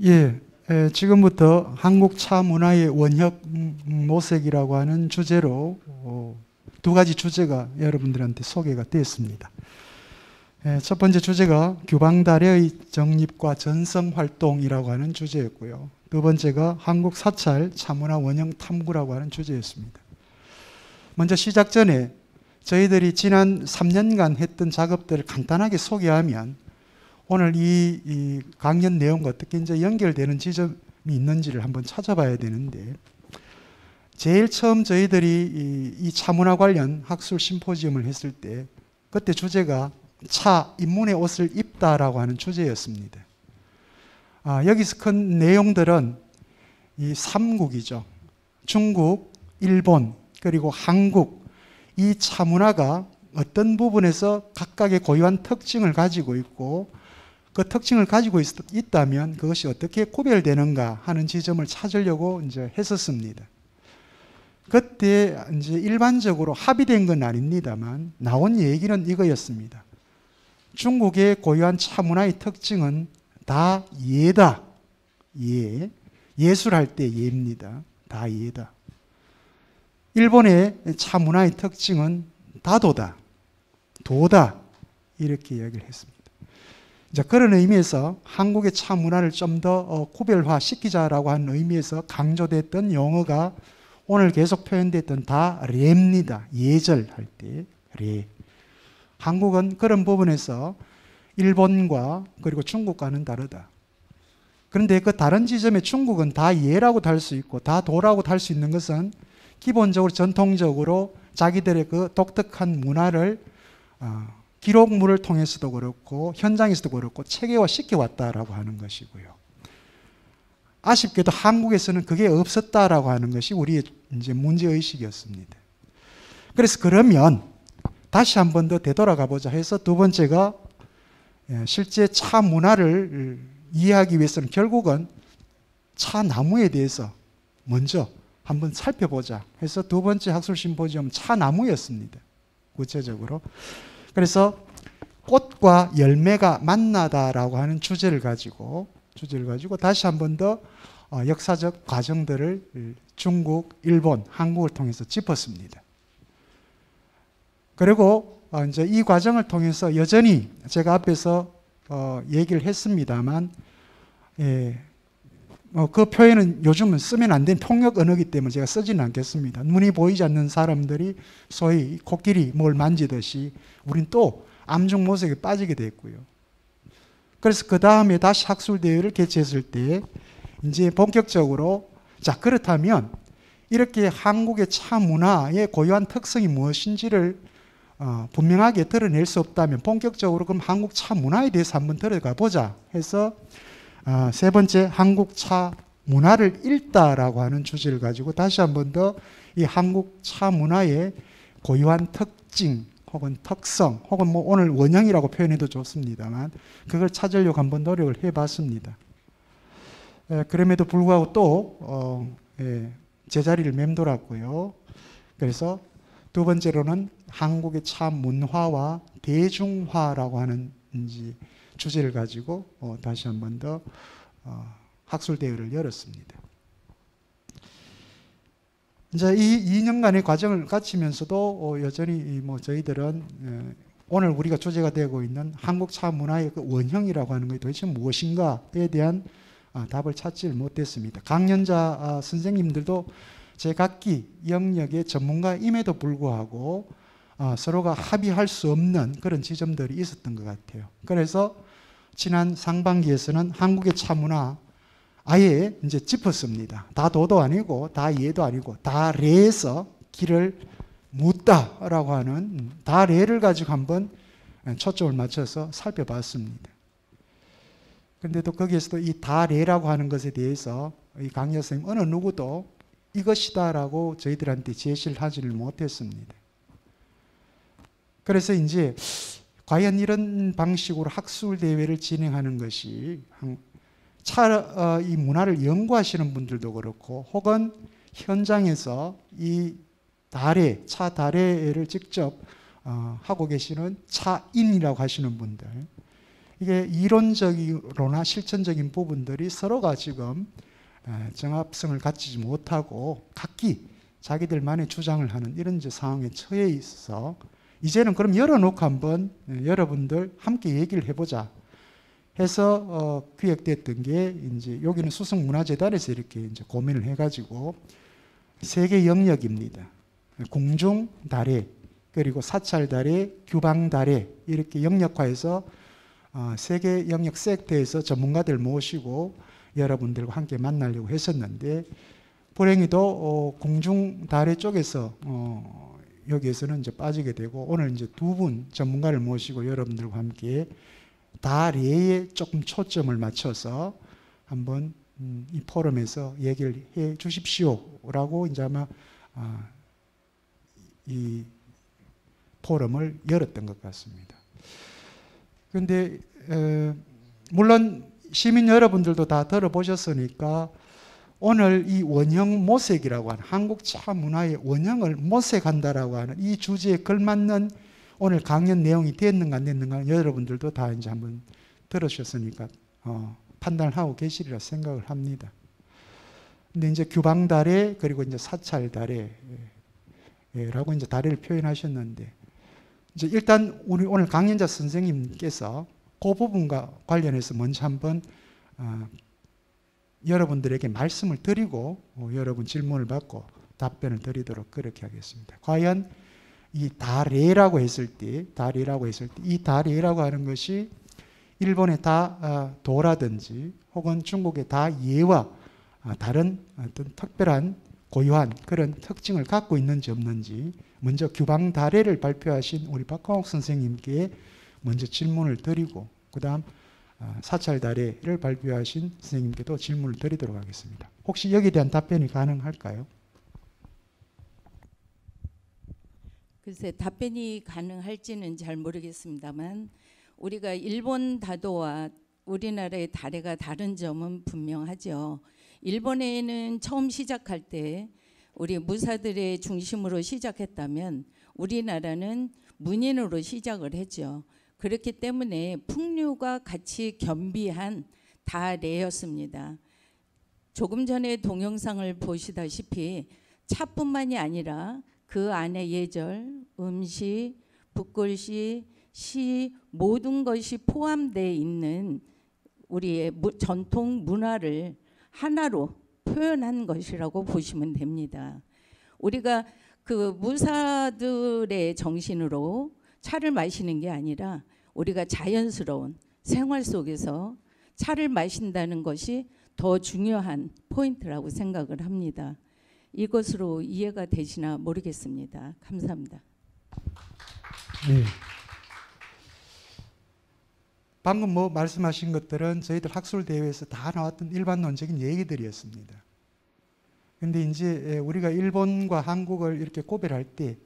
예, 지금부터 한국 차 문화의 원혁 모색이라고 하는 주제로 두 가지 주제가 여러분들한테 소개가 되었습니다. 첫 번째 주제가 규방다례의 정립과 전성활동이라고 하는 주제였고요. 두 번째가 한국 사찰 차문화 원형 탐구라고 하는 주제였습니다. 먼저 시작 전에 저희들이 지난 3년간 했던 작업들을 간단하게 소개하면 오늘 이 강연 내용과 어떻게 이제 연결되는 지점이 있는지를 한번 찾아봐야 되는데, 제일 처음 저희들이 이 차문화 관련 학술 심포지움을 했을 때 그때 주제가 차 인문의 옷을 입다라고 하는 주제였습니다. 여기서 큰 내용들은 이 3국이죠. 중국, 일본, 그리고 한국, 이 차문화가 어떤 부분에서 각각의 고유한 특징을 가지고 있고 그 특징을 가지고 있다면 그것이 어떻게 구별되는가 하는 지점을 찾으려고 이제 했었습니다. 그때 이제 일반적으로 합의된 건 아닙니다만 나온 얘기는 이거였습니다. 중국의 고유한 차문화의 특징은 다 예다. 예. 예술할 때 예입니다. 다 예다. 일본의 차문화의 특징은 다도다. 도다. 이렇게 이야기를 했습니다. 자, 그런 의미에서 한국의 차문화를 좀 더 구별화시키자라고 하는 의미에서 강조됐던 용어가 오늘 계속 표현됐던 다례입니다. 예절할 때 례. 한국은 그런 부분에서 일본과 그리고 중국과는 다르다. 그런데 그 다른 지점에 중국은 다 예라고 달 수 있고 다 도라고 달 수 있는 것은 기본적으로 전통적으로 자기들의 그 독특한 문화를 기록물을 통해서도 그렇고 현장에서도 그렇고 체계화 시켜왔다라고 하는 것이고요. 아쉽게도 한국에서는 그게 없었다라고 하는 것이 우리의 이제 문제의식이었습니다. 그래서 그러면 다시 한 번 더 되돌아가 보자 해서 두 번째가 실제 차 문화를 이해하기 위해서는 결국은 차 나무에 대해서 먼저 한번 살펴보자 해서 두 번째 학술 심포지엄 차 나무였습니다. 구체적으로. 그래서 꽃과 열매가 만나다라고 하는 주제를 가지고 다시 한 번 더 역사적 과정들을 중국, 일본, 한국을 통해서 짚었습니다. 그리고 이제 이 과정을 통해서 여전히 제가 앞에서 얘기를 했습니다만, 그 표현은 요즘은 쓰면 안 되는 폭력 언어이기 때문에 제가 쓰지는 않겠습니다. 눈이 보이지 않는 사람들이 소위 코끼리 뭘 만지듯이 우린 또 암중모색에 빠지게 됐고요. 그래서 그 다음에 다시 학술대회를 개최했을 때 이제 본격적으로 자, 그렇다면 이렇게 한국의 차 문화의 고유한 특성이 무엇인지를 분명하게 드러낼 수 없다면 본격적으로 그럼 한국 차 문화에 대해서 한번 들어가 보자 해서 세 번째 한국 차 문화를 읽다라고 하는 주제를 가지고 다시 한번 더 이 한국 차 문화의 고유한 특징 혹은 특성 혹은 뭐 오늘 원형이라고 표현해도 좋습니다만 그걸 찾으려고 한번 노력을 해봤습니다. 그럼에도 불구하고 또 제자리를 맴돌았고요. 그래서 두 번째로는 한국의 차 문화와 대중화라고 하는 주제를 가지고 다시 한 번 더 학술대회를 열었습니다. 이제 이 2년간의 과정을 거치면서도 여전히 뭐 저희들은 오늘 우리가 주제가 되고 있는 한국 차 문화의 그 원형이라고 하는 것이 도대체 무엇인가에 대한 답을 찾지 못했습니다. 강연자 선생님들도 제 각기 영역의 전문가임에도 불구하고 서로가 합의할 수 없는 그런 지점들이 있었던 것 같아요. 그래서 지난 상반기에서는 한국의 차 문화 아예 이제 짚었습니다. 다 도도 아니고 다 예도 아니고 다 레에서 길을 묻다라고 하는 다 레를 가지고 한번 초점을 맞춰서 살펴봤습니다. 그런데 또 거기에서도 이 다 레라고 하는 것에 대해서 이 강연 선생님 어느 누구도 이것이다라고 저희들한테 제시를 하지를 못했습니다. 그래서 이제 과연 이런 방식으로 학술 대회를 진행하는 것이 이 문화를 연구하시는 분들도 그렇고 혹은 현장에서 이 차 다래를 직접 하고 계시는 차인이라고 하시는 분들 이게 이론적으로나 실천적인 부분들이 서로가 지금 정합성을 갖추지 못하고 각기 자기들만의 주장을 하는 이런 이제 상황에 처해 있어서 이제는 그럼 열어놓고 한번 여러분들 함께 얘기를 해보자 해서 기획됐던 게 이제 여기는 수성문화재단에서 이렇게 이제 고민을 해가지고 세 개 영역입니다. 공중 다래 그리고 사찰 다래, 규방 다래 이렇게 영역화해서 세 개 영역 섹터에서 전문가들 모시고 여러분들과 함께 만나려고 했었는데 불행히도 공중 다래 쪽에서 여기에서는 이제 빠지게 되고 오늘 이제 두 분 전문가를 모시고 여러분들과 함께 다래에 조금 초점을 맞춰서 한번 이 포럼에서 얘기를 해 주십시오라고 이제 아마 이 포럼을 열었던 것 같습니다. 그런데 물론 시민 여러분들도 다 들어보셨으니까 오늘 이 원형 모색이라고 하는 한국 차 문화의 원형을 모색한다라고 하는 이 주제에 걸맞는 오늘 강연 내용이 됐는가 안 됐는가 여러분들도 다 이제 한번 들으셨으니까 판단을 하고 계시리라 생각을 합니다. 근데 이제 규방 다래 그리고 이제 사찰 다래라고 이제 다래를 표현하셨는데 이제 일단 우리 오늘 강연자 선생님께서 그 부분과 관련해서 먼저 한번 여러분들에게 말씀을 드리고 여러분 질문을 받고 답변을 드리도록 그렇게 하겠습니다. 과연 이 다래라고 했을 때 이 다래라고 하는 것이 일본의 다도라든지 혹은 중국의 다예와 다른 어떤 특별한 고유한 그런 특징을 갖고 있는지 없는지 먼저 규방 다래를 발표하신 우리 박광옥 선생님께 먼저 질문을 드리고 그 다음 사찰 다래를 발표하신 선생님께도 질문을 드리도록 하겠습니다. 혹시 여기에 대한 답변이 가능할까요? 글쎄 답변이 가능할지는 잘 모르겠습니다만 우리가 일본 다도와 우리나라의 다래가 다른 점은 분명하죠. 일본에는 처음 시작할 때 우리 무사들의 중심으로 시작했다면 우리나라는 문인으로 시작을 했죠. 그렇기 때문에 풍류가 같이 겸비한 다래였습니다. 조금 전에 동영상을 보시다시피 차뿐만이 아니라 그 안에 예절, 음시, 붓글씨, 시 모든 것이 포함되어 있는 우리의 전통 문화를 하나로 표현한 것이라고 보시면 됩니다. 우리가 그 무사들의 정신으로 차를 마시는 게 아니라 우리가 자연스러운 생활 속에서 차를 마신다는 것이 더 중요한 포인트라고 생각을 합니다. 이것으로 이해가 되시나 모르겠습니다. 감사합니다. 네. 방금 말씀하신 것들은 저희들 학술대회에서 다 나왔던 일반론적인 얘기들이었습니다. 근데 이제 우리가 일본과 한국을 이렇게 구별할 때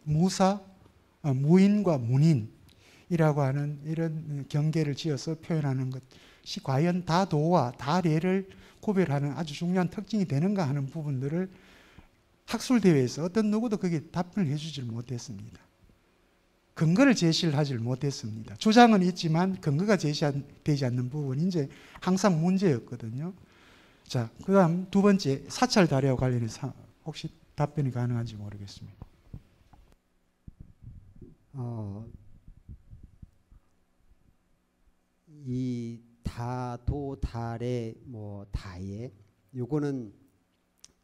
무인과 문인이라고 하는 이런 경계를 지어서 표현하는 것이 과연 다도와 다래를 구별하는 아주 중요한 특징이 되는가 하는 부분들을 학술대회에서 어떤 누구도 그게 답변을 해주질 못했습니다. 근거를 제시를 하질 못했습니다. 주장은 있지만 근거가 제시되지 않는 부분이 이제 항상 문제였거든요. 자, 그 다음 두 번째 사찰 다래와 관련해서 혹시 답변이 가능한지 모르겠습니다. 이 다도, 다래, 다예 요거는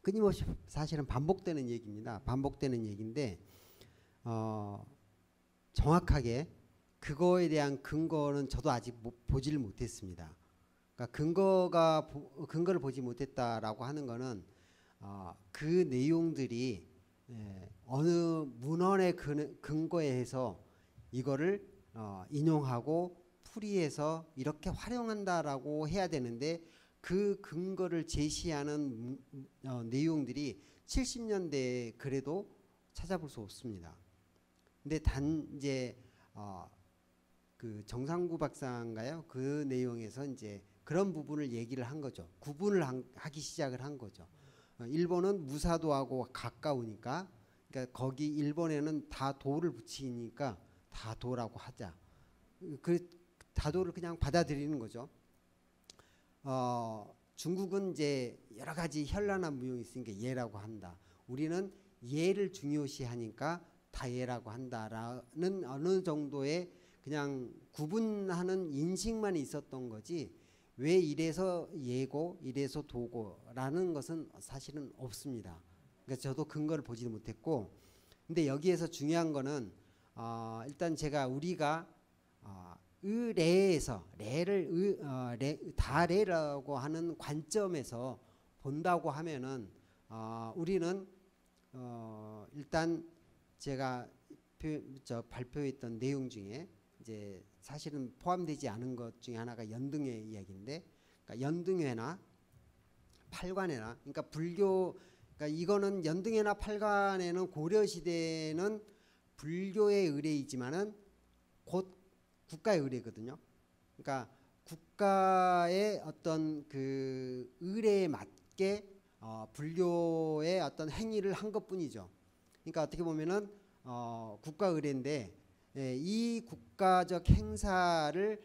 끊임없이 사실은 반복되는 얘기입니다. 반복되는 얘기인데 정확하게 그거에 대한 근거는 저도 아직 보지를 못했습니다. 그러니까 근거를 보지 못했다라고 하는 거는 그 내용들이 어느 문헌의 근거에 해서 이거를 인용하고 풀이해서 이렇게 활용한다라고 해야 되는데 그 근거를 제시하는 내용들이 70년대에 그래도 찾아볼 수 없습니다. 근데 이제 그 정상구 박사인가요? 그 내용에서 이제 그런 부분을 얘기를 한 거죠. 구분을 하기 시작을 한 거죠. 일본은 무사도하고 가까우니까, 그러니까 거기 일본에는 다도를 붙이니까 다도라고 하자. 다도를 그냥 받아들이는 거죠. 중국은 이제 여러 가지 현란한 무용이 있으니까 예라고 한다. 우리는 예를 중요시하니까 다예라고 한다라는 어느 정도의 그냥 구분하는 인식만 있었던 거지, 왜 이래서 예고 이래서 도고라는 것은 사실은 없습니다. 그러니까 저도 근거를 보지 못했고, 근데 여기에서 중요한 거는 일단 우리가 의례에서 레를 다레라고 하는 관점에서 본다고 하면은 우리는 일단 제가 발표했던 내용 중에 이제 사실은 포함되지 않은 것 중에 하나가 연등회 이야기인데, 그러니까 연등회나 팔관회나, 그러니까 그러니까 이거는 연등회나 팔관회는 고려 시대는 불교의 의례이지만은 곧 국가의 의례거든요. 그러니까 국가의 어떤 그 의례에 맞게 불교의 어떤 행위를 한 것뿐이죠. 그러니까 어떻게 보면은 국가 의례인데, 이 국가적 행사를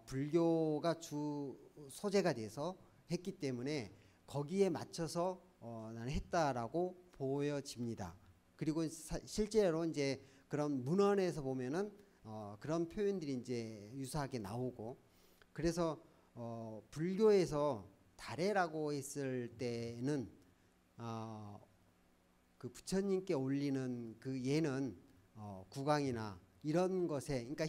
불교가 주 소재가 돼서 했기 때문에 거기에 맞춰서 나는 했다라고 보여집니다. 그리고 실제로 이제 그런 문헌에서 보면은 그런 표현들이 이제 유사하게 나오고, 그래서 불교에서 다래라고 했을 때는 그 부처님께 올리는 그 예는 국왕이나 이런 것에, 그러니까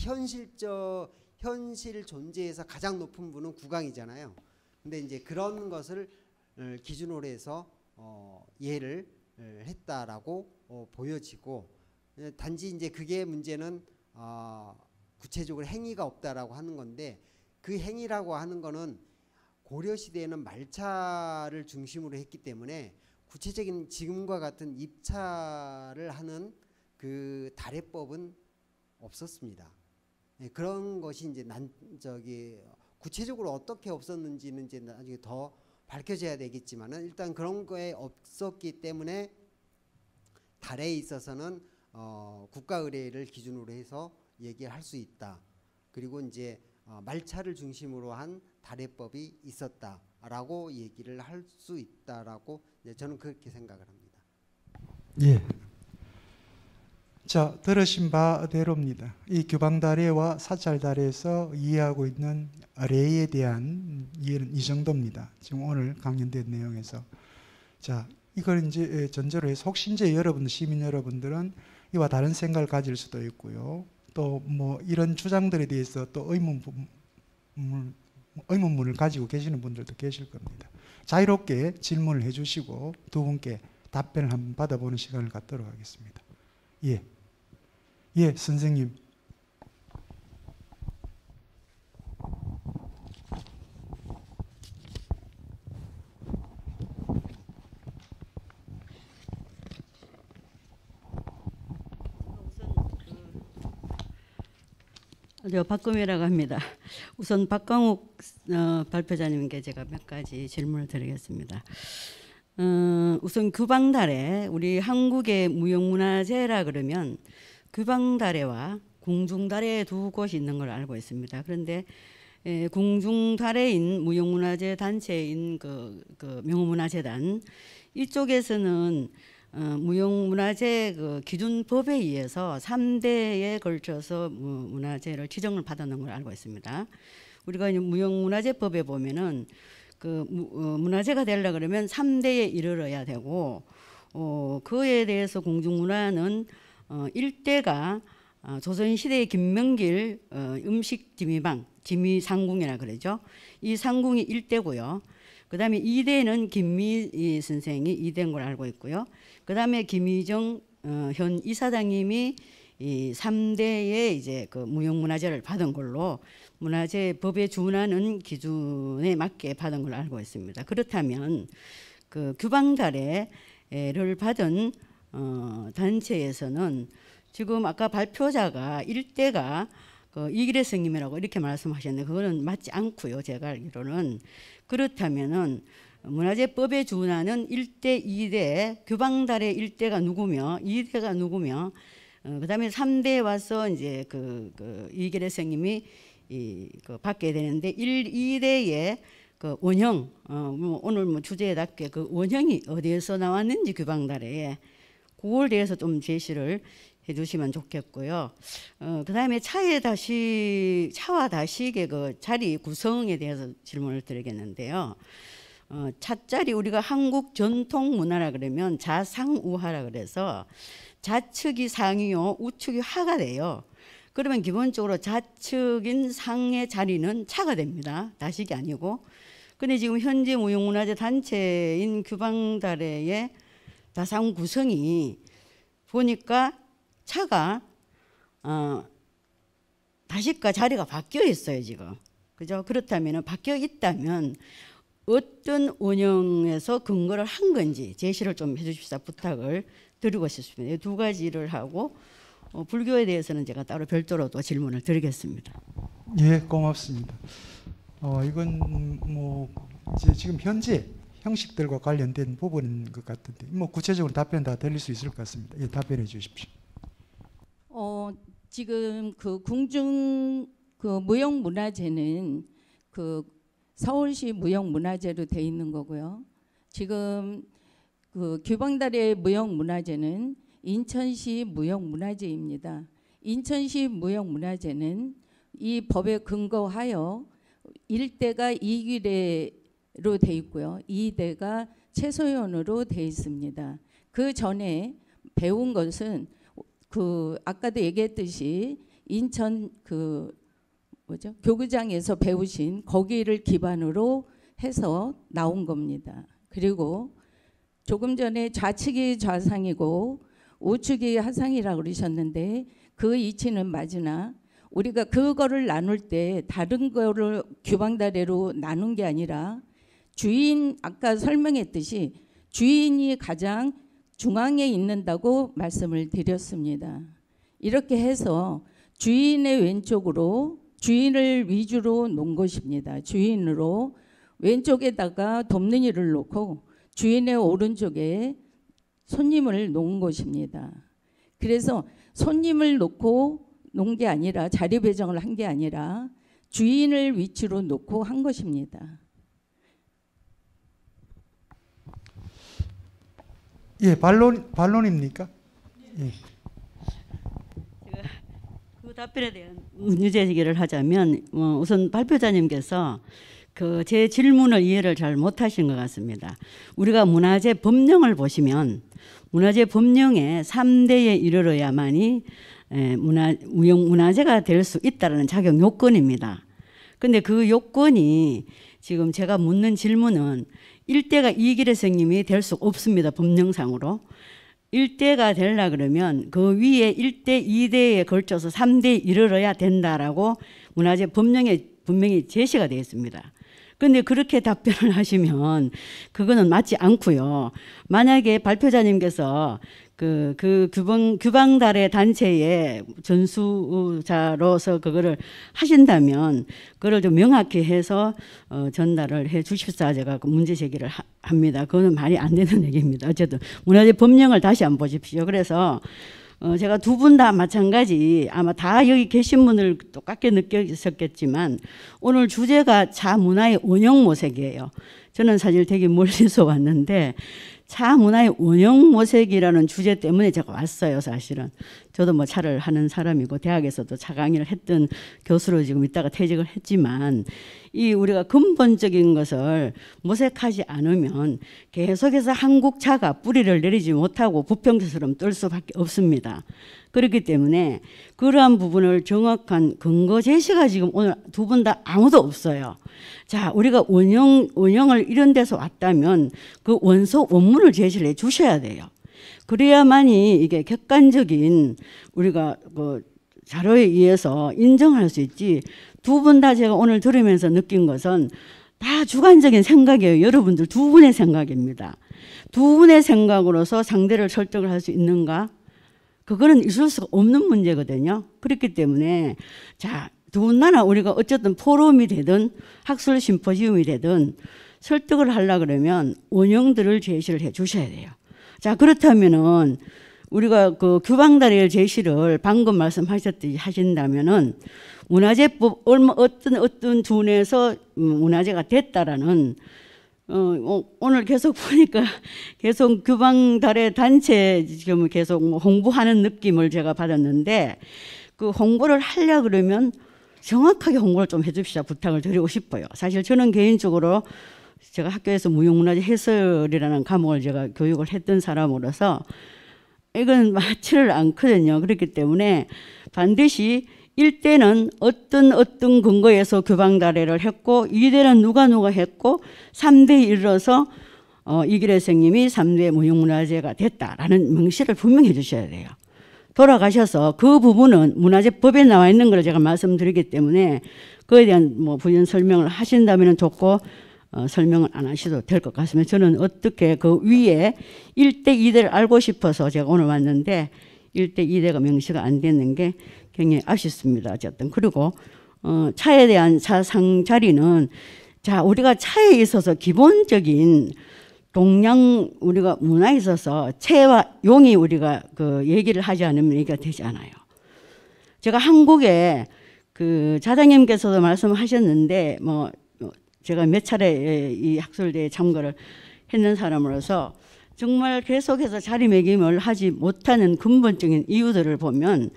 현실 존재에서 가장 높은 분은 국왕이잖아요. 근데 이제 그런 것을 기준으로 해서 예를 했다라고 보여지고, 단지 이제 그게 문제는 구체적으로 행위가 없다라고 하는 건데, 그 행위라고 하는 거는 고려 시대에는 말차를 중심으로 했기 때문에 구체적인 지금과 같은 입차를 하는 그 다래법은 없었습니다. 그런 것이 이제 구체적으로 어떻게 없었는지는 이제 나중에 더 밝혀져야 되겠지만은, 일단 그런 거에 없었기 때문에 달에 있어서는 국가 의례를 기준으로 해서 얘기할 수 있다. 그리고 이제 말차를 중심으로 한 다래법이 있었다라고 얘기를 할 수 있다라고 저는 그렇게 생각을 합니다. 예. 자, 들으신 바대로입니다. 이 규방다래와 사찰다래에서 이해하고 있는 레에 대한 이해는 이 정도입니다. 지금 오늘 강연된 내용에서. 자, 이걸 이제 전제로 해서 혹시 이제 시민 여러분들은 이와 다른 생각을 가질 수도 있고요. 또 뭐 이런 주장들에 대해서 또 의문문을 가지고 계시는 분들도 계실 겁니다. 자유롭게 질문을 해주시고 두 분께 답변을 한번 받아보는 시간을 갖도록 하겠습니다. 예. 예, 선생님. 박금이라고 합니다. 우선 박광욱 발표자님께 제가 몇 가지 질문을 드리겠습니다. 우선 규방다래, 우리 한국의 무형문화재라 그러면 규방다래와 공중다래 두 곳이 있는 걸 알고 있습니다. 그런데 공중다래인 무형문화재 단체인 그 명호문화재단 이쪽에서는 무형문화재 그 기준법에 의해서 3대에 걸쳐서 문화재를 지정을 받았는 걸 알고 있습니다. 우리가 무형문화재법에 보면은 그 문화재가 되려 그러면 3대에 이르러야 되고, 그에 대해서 공중문화는 1대가 조선시대의 김명길 음식 지미방, 지미상궁이라 그러죠. 이 상궁이 1대고요. 그 다음에 2대는 김미 선생이 2대인 걸 알고 있고요. 그 다음에 김희정 현 이사장님이 이 3대에 이제 그 무형문화재를 받은 걸로 문화재 법에 준하는 기준에 맞게 받은 걸로 알고 있습니다. 그렇다면 그 규방다래를 받은 단체에서는 지금 아까 발표자가 1대가 그 이길의 스님이라고 이렇게 말씀하셨는데 그거는 맞지 않고요. 제가 알기로는. 그렇다면은 문화재법에 준하는 1대, 2대, 규방다래 1대가 누구며 2대가 누구며 그다음에 3대에 와서 이제 그 이길의 스님이 그 받게 되는데 1, 2대의 그 원형, 오늘 뭐 주제에답게 그 원형이 어디에서 나왔는지 규방달에 그걸 대해서 좀 제시를 해주시면 좋겠고요. 그다음에 차와 다식의 그 자리 구성에 대해서 질문을 드리겠는데요. 차자리 우리가 한국 전통 문화라 그러면 자상우하라 그래서 좌측이 상이요, 우측이 하가 돼요. 그러면 기본적으로 좌측인 상의 자리는 차가 됩니다. 다식이 아니고. 근데 지금 현재 무형문화재 단체인 규방달의 다상 구성이 보니까 차가 다식과 자리가 바뀌어 있어요 지금. 그죠? 그렇다면 바뀌어 있다면 어떤 원형에서 근거를 한 건지 제시를 좀 해주십사 부탁을 드리고 싶습니다. 이 두 가지를 하고 불교에 대해서는 제가 따로 별도로 또 질문을 드리겠습니다. 예, 고맙습니다. 이건 뭐 이제 지금 현재 형식들과 관련된 부분인 것 같은데 뭐 구체적으로 답변 다 드릴 수 있을 것 같습니다. 예, 답변해 주십시오. 지금 그 궁중 그 무형문화재는 그 서울시 무형문화재로 돼 있는 거고요. 지금 그 규방달의 무형문화재는 인천시 무형문화재입니다. 인천시 무형문화재는 이 법에 근거하여 1대가 2규례로 돼 있고요. 2대가 최소연으로 돼 있습니다. 그 전에 배운 것은 그 아까도 얘기했듯이 인천 그 교구장에서 배우신 거기를 기반으로 해서 나온 겁니다. 그리고 조금 전에 좌측이 좌상이고 우측이 하상이라고 그러셨는데 그 이치는 맞으나 우리가 그거를 나눌 때 다른 거를 규방다래로 나눈 게 아니라 주인 아까 설명했듯이 주인이 가장 중앙에 있는다고 말씀을 드렸습니다. 이렇게 해서 주인의 왼쪽으로 주인을 위주로 놓은 것입니다. 주인으로 왼쪽에다가 돕는 이를 놓고 주인의 오른쪽에 손님을 놓은 것입니다. 그래서 손님을 놓고 놓은 게 아니라 자리 배정을 한 게 아니라 주인을 위치로 놓고 한 것입니다. 예, 반론입니까? 예. 그 답변에 대한 문제 제기를 하자면 우선 발표자님께서 그 제 질문을 이해를 잘 못하신 것 같습니다. 우리가 문화재 법령을 보시면 문화재 법령에 3대에 이르러야만이 무형문화재가 될 수 있다는 자격 요건입니다. 근데 그 요건이 지금 제가 묻는 질문은 1대가 이길의 스님이 될 수 없습니다. 법령상으로. 1대가 되려 그러면 그 위에 1대, 2대에 걸쳐서 3대에 이르러야 된다라고 문화재 법령에 분명히 제시가 되어 있습니다. 그런데 그렇게 답변을 하시면 그거는 맞지 않고요. 만약에 발표자님께서 그 규방달의 단체의 전수자로서 그거를 하신다면 그걸 좀 명확히 해서 전달을 해 주십사 제가 그 문제 제기를 합니다. 그거는 말이 안 되는 얘기입니다. 어쨌든 문화재 법령을 다시 한번 보십시오. 그래서 제가 두 분 다 마찬가지 아마 다 여기 계신 분들 똑같게 느끼셨겠지만 오늘 주제가 차문화의 원형 모색이에요. 저는 사실 되게 멀리서 왔는데 차문화의 원형 모색이라는 주제 때문에 제가 왔어요. 사실은 저도 뭐 차를 하는 사람이고 대학에서도 차 강의를 했던 교수로 지금 있다가 퇴직을 했지만 이 우리가 근본적인 것을 모색하지 않으면 계속해서 한국 차가 뿌리를 내리지 못하고 부평처럼 뜰 수밖에 없습니다. 그렇기 때문에 그러한 부분을 정확한 근거 제시가 지금 오늘 두 분 다 아무도 없어요. 자, 우리가 원형을 이런 데서 왔다면 그 원문을 제시를 해 주셔야 돼요. 그래야만이 이게 객관적인 우리가 그 자료에 의해서 인정할 수 있지. 두 분 다 제가 오늘 들으면서 느낀 것은 다 주관적인 생각이에요. 여러분들 두 분의 생각입니다. 두 분의 생각으로서 상대를 설득을 할 수 있는가? 그거는 있을 수가 없는 문제거든요. 그렇기 때문에 자, 더군다나 우리가 어쨌든 포럼이 되든 학술 심포지움이 되든 설득을 하려고 그러면 원형들을 제시를 해 주셔야 돼요. 자, 그렇다면은 우리가 그 규방다리를 제시를 방금 말씀하셨듯이 하신다면은 문화재법 어떤 준에서 문화재가 됐다라는 오늘 계속 보니까 계속 규방달의 단체 지금 계속 홍보하는 느낌을 제가 받았는데 그 홍보를 하려 그러면 정확하게 홍보를 좀 해줍시다 부탁을 드리고 싶어요. 사실 저는 개인적으로 제가 학교에서 무형문화재 해설이라는 과목을 제가 교육을 했던 사람으로서 이건 맞지를 않거든요. 그렇기 때문에 반드시 1대는 어떤 근거에서 규방달해를 했고 2대는 누가 했고 3대에 이르러서 이길래 선생님이 3대 무형문화재가 됐다라는 명시를 분명히 해주셔야 돼요. 돌아가셔서 그 부분은 문화재법에 나와 있는 걸 제가 말씀드리기 때문에 그에 대한 뭐 부연 설명을 하신다면 좋고 설명을 안 하셔도 될 것 같습니다. 저는 어떻게 그 위에 1대, 2대를 알고 싶어서 제가 오늘 왔는데 1대, 2대가 명시가 안 되는 게 굉장히 아쉽습니다. 어쨌든 그리고 차에 대한 사상 자리는 자 우리가 차에 있어서 기본적인 동양 우리가 문화에 있어서 채와 용이 우리가 그 얘기를 하지 않으면 얘기가 되지 않아요. 제가 한국에 그 자장님께서도 말씀하셨는데 뭐 제가 몇 차례 이 학술대에 참가를 했는 사람으로서 정말 계속해서 자리매김을 하지 못하는 근본적인 이유들을 보면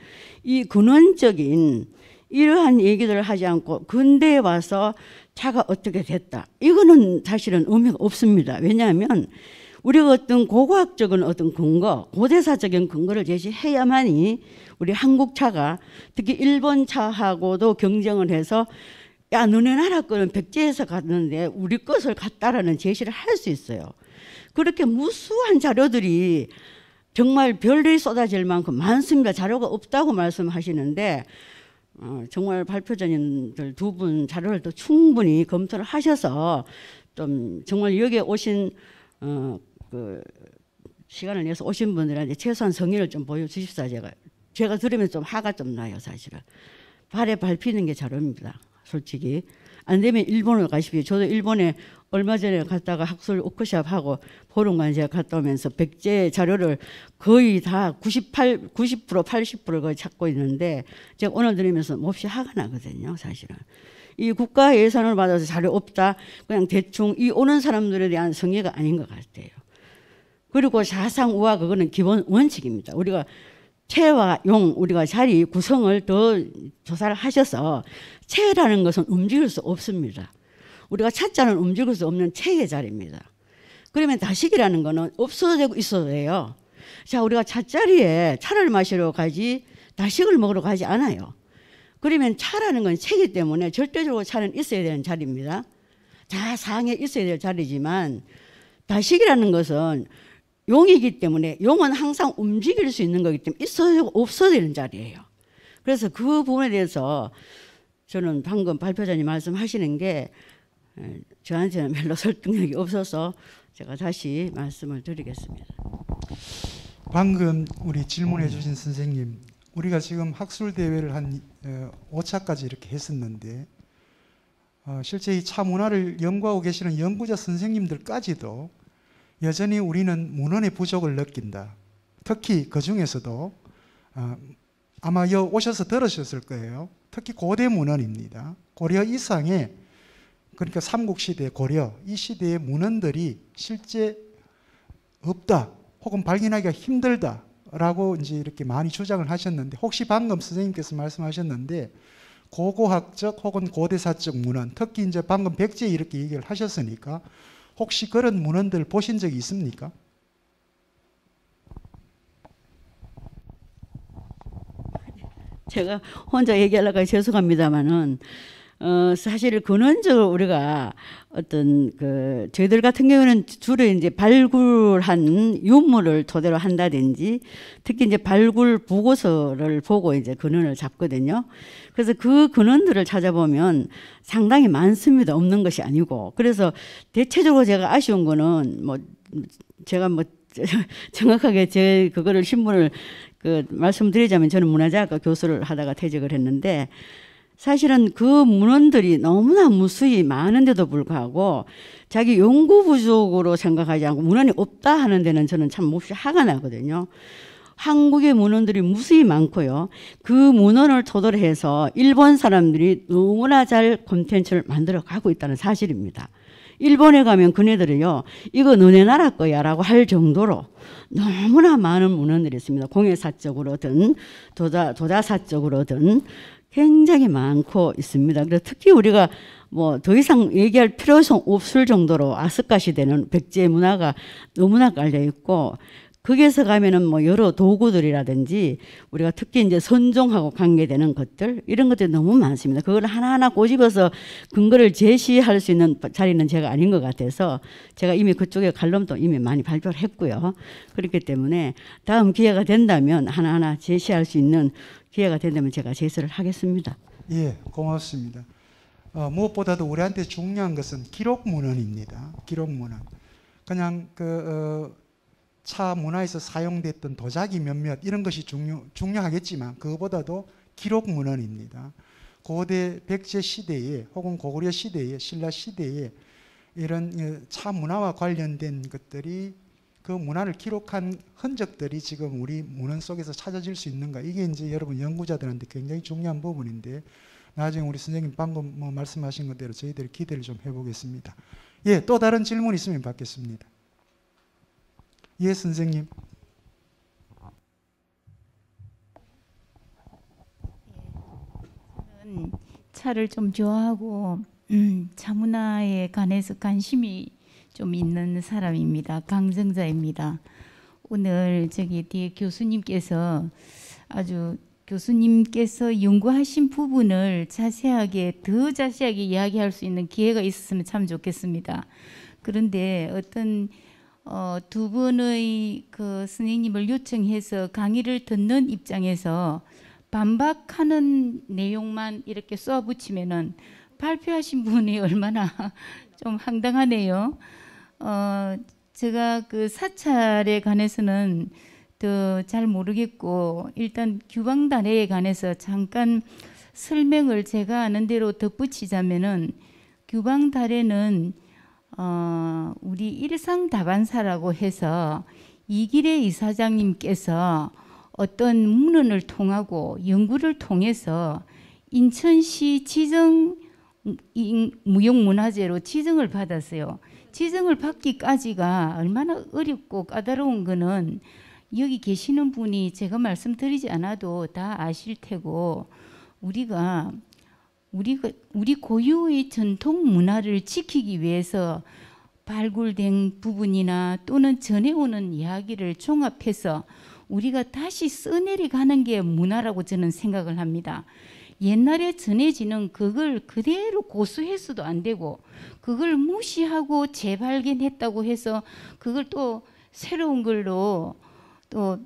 이 근원적인 이러한 얘기들을 하지 않고 근대에 와서 차가 어떻게 됐다. 이거는 사실은 의미가 없습니다. 왜냐하면 우리가 어떤 고고학적인 어떤 근거, 고대사적인 근거를 제시해야만이 우리 한국 차가 특히 일본 차하고도 경쟁을 해서 야 너네 나라 거는 백제에서 갔는데 우리 것을 갔다라는 제시를 할 수 있어요. 그렇게 무수한 자료들이 정말 별이 쏟아질 만큼 많습니다. 자료가 없다고 말씀하시는데 정말 발표자님들 두 분 자료를 또 충분히 검토를 하셔서 좀 정말 여기에 오신 그 시간을 내서 오신 분들한테 최소한 성의를 좀 보여주십사. 제가 들으면 좀 화가 좀 나요. 사실은 발에 밟히는 게 자료입니다. 솔직히 안 되면 일본을 가십시오. 저도 일본에 얼마 전에 갔다가 학술 워크숍 하고 보름간 제가 갔다 오면서 백제 자료를 거의 다 90% 80%를 거의 찾고 있는데 제가 오늘 들으면서 몹시 화가 나거든요. 사실은 이 국가 예산을 받아서 자료 없다 그냥 대충 이 오는 사람들에 대한 성의가 아닌 것 같아요. 그리고 사상우화 그거는 기본 원칙입니다. 우리가 체와 용 우리가 자리 구성을 더 조사를 하셔서 체라는 것은 움직일 수 없습니다. 우리가 차자는 움직일 수 없는 체의 자리입니다. 그러면 다식이라는 거는 없어도 되고 있어도 돼요. 자 우리가 차자리에 차를 마시러 가지 다식을 먹으러 가지 않아요. 그러면 차라는 건 체이기 때문에 절대적으로 차는 있어야 되는 자리입니다. 다 상에 있어야 될 자리지만 다식이라는 것은 용이기 때문에 용은 항상 움직일 수 있는 거기 때문에 있어야 되고 없어야 되는 자리예요. 그래서 그 부분에 대해서 저는 방금 발표자님 말씀하시는 게 저한테는 별로 설득력이 없어서 제가 다시 말씀을 드리겠습니다. 방금 우리 질문해 주신 선생님 우리가 지금 학술대회를 한 5차까지 이렇게 했었는데 실제 이 차 문화를 연구하고 계시는 연구자 선생님들까지도 여전히 우리는 문헌의 부족을 느낀다. 특히 그 중에서도 아마 여기 오셔서 들으셨을 거예요. 특히 고대 문헌입니다. 고려 이상의 그러니까 삼국시대 고려 이 시대의 문헌들이 실제 없다 혹은 발견하기가 힘들다라고 이제 이렇게 많이 주장을 하셨는데 혹시 방금 선생님께서 말씀하셨는데 고고학적 혹은 고대사적 문헌 특히 이제 방금 백제 이렇게 얘기를 하셨으니까 혹시 그런 문헌들 보신 적이 있습니까? 제가 혼자 얘기하려고 죄송합니다만은 사실 근원적으로 우리가 어떤 그 저희들 같은 경우는 주로 이제 발굴한 유물을 토대로 한다든지 특히 이제 발굴 보고서를 보고 이제 근원을 잡거든요. 그래서 그 근원들을 찾아보면 상당히 많습니다. 없는 것이 아니고. 그래서 대체적으로 제가 아쉬운 거는 뭐 제가 뭐 정확하게 제 그거를 신문을 그 말씀드리자면 저는 문화재학과 교수를 하다가 퇴직을 했는데 사실은 그 문헌들이 너무나 무수히 많은데도 불구하고 자기 연구 부족으로 생각하지 않고 문헌이 없다 하는 데는 저는 참 몹시 화가 나거든요. 한국의 문헌들이 무수히 많고요. 그 문헌을 토대로 해서 일본 사람들이 너무나 잘 콘텐츠를 만들어 가고 있다는 사실입니다. 일본에 가면 그네들이요, 이거 너네 나라 거야 라고 할 정도로 너무나 많은 문헌들이 있습니다. 공예사적으로든 도자사적으로든 굉장히 많고 있습니다. 그래서 특히 우리가 뭐 더 이상 얘기할 필요성 없을 정도로 아스카 시대는 백제 문화가 너무나 깔려 있고, 거기에서 가면은 뭐 여러 도구들이라든지 우리가 특히 이제 선종하고 관계되는 것들, 이런 것들이 너무 많습니다. 그걸 하나하나 꼬집어서 근거를 제시할 수 있는 자리는 제가 아닌 것 같아서 제가 이미 그쪽에 칼럼도 이미 많이 발표를 했고요. 그렇기 때문에 다음 기회가 된다면 하나하나 제시할 수 있는 기회가 된다면 제가 제시를 하겠습니다. 예, 고맙습니다. 무엇보다도 우리한테 중요한 것은 기록 문헌입니다. 기록 문헌. 그냥 차 문화에서 사용됐던 도자기 몇몇 이런 것이 중요하겠지만 그거보다도 기록 문헌입니다. 고대 백제 시대에 혹은 고구려 시대에, 신라 시대에 이런 차 문화와 관련된 것들이, 그 문화를 기록한 흔적들이 지금 우리 문헌 속에서 찾아질 수 있는가, 이게 이제 여러분 연구자들한테 굉장히 중요한 부분인데, 나중에 우리 선생님 방금 뭐 말씀하신 것대로 저희들이 기대를 좀 해보겠습니다. 예, 또 다른 질문 있으면 받겠습니다. 예, 선생님. 저는 차를 좀 좋아하고 차문화에 관해서 관심이 좀 있는 사람입니다. 강정자입니다. 오늘 저기 뒤에 교수님께서 연구하신 부분을 더 자세하게 이야기할 수 있는 기회가 있었으면 참 좋겠습니다. 그런데 어떤 두 분의 그 선생님을 요청해서 강의를 듣는 입장에서 반박하는 내용만 이렇게 쏘아붙이면은 발표하신 분이 얼마나 좀 황당하네요. 제가 그 사찰에 관해서는 더 잘 모르겠고, 일단 규방단에 관해서 잠깐 설명을 제가 아는 대로 덧붙이자면은, 규방단에는 우리 일상다반사라고 해서 이길의 이사장님께서 어떤 문헌을 통하고 연구를 통해서 인천시 지정 무형문화재로 지정을 받았어요. 지정을 받기까지가 얼마나 어렵고 까다로운 거는 여기 계시는 분이 제가 말씀드리지 않아도 다 아실 테고, 우리 고유의 전통 문화를 지키기 위해서 발굴된 부분이나 또는 전해오는 이야기를 종합해서 우리가 다시 써내려가는 게 문화라고 저는 생각을 합니다. 옛날에 전해지는 그걸 그대로 고수해서도 안 되고, 그걸 무시하고 재발견했다고 해서 그걸 또 새로운 걸로 또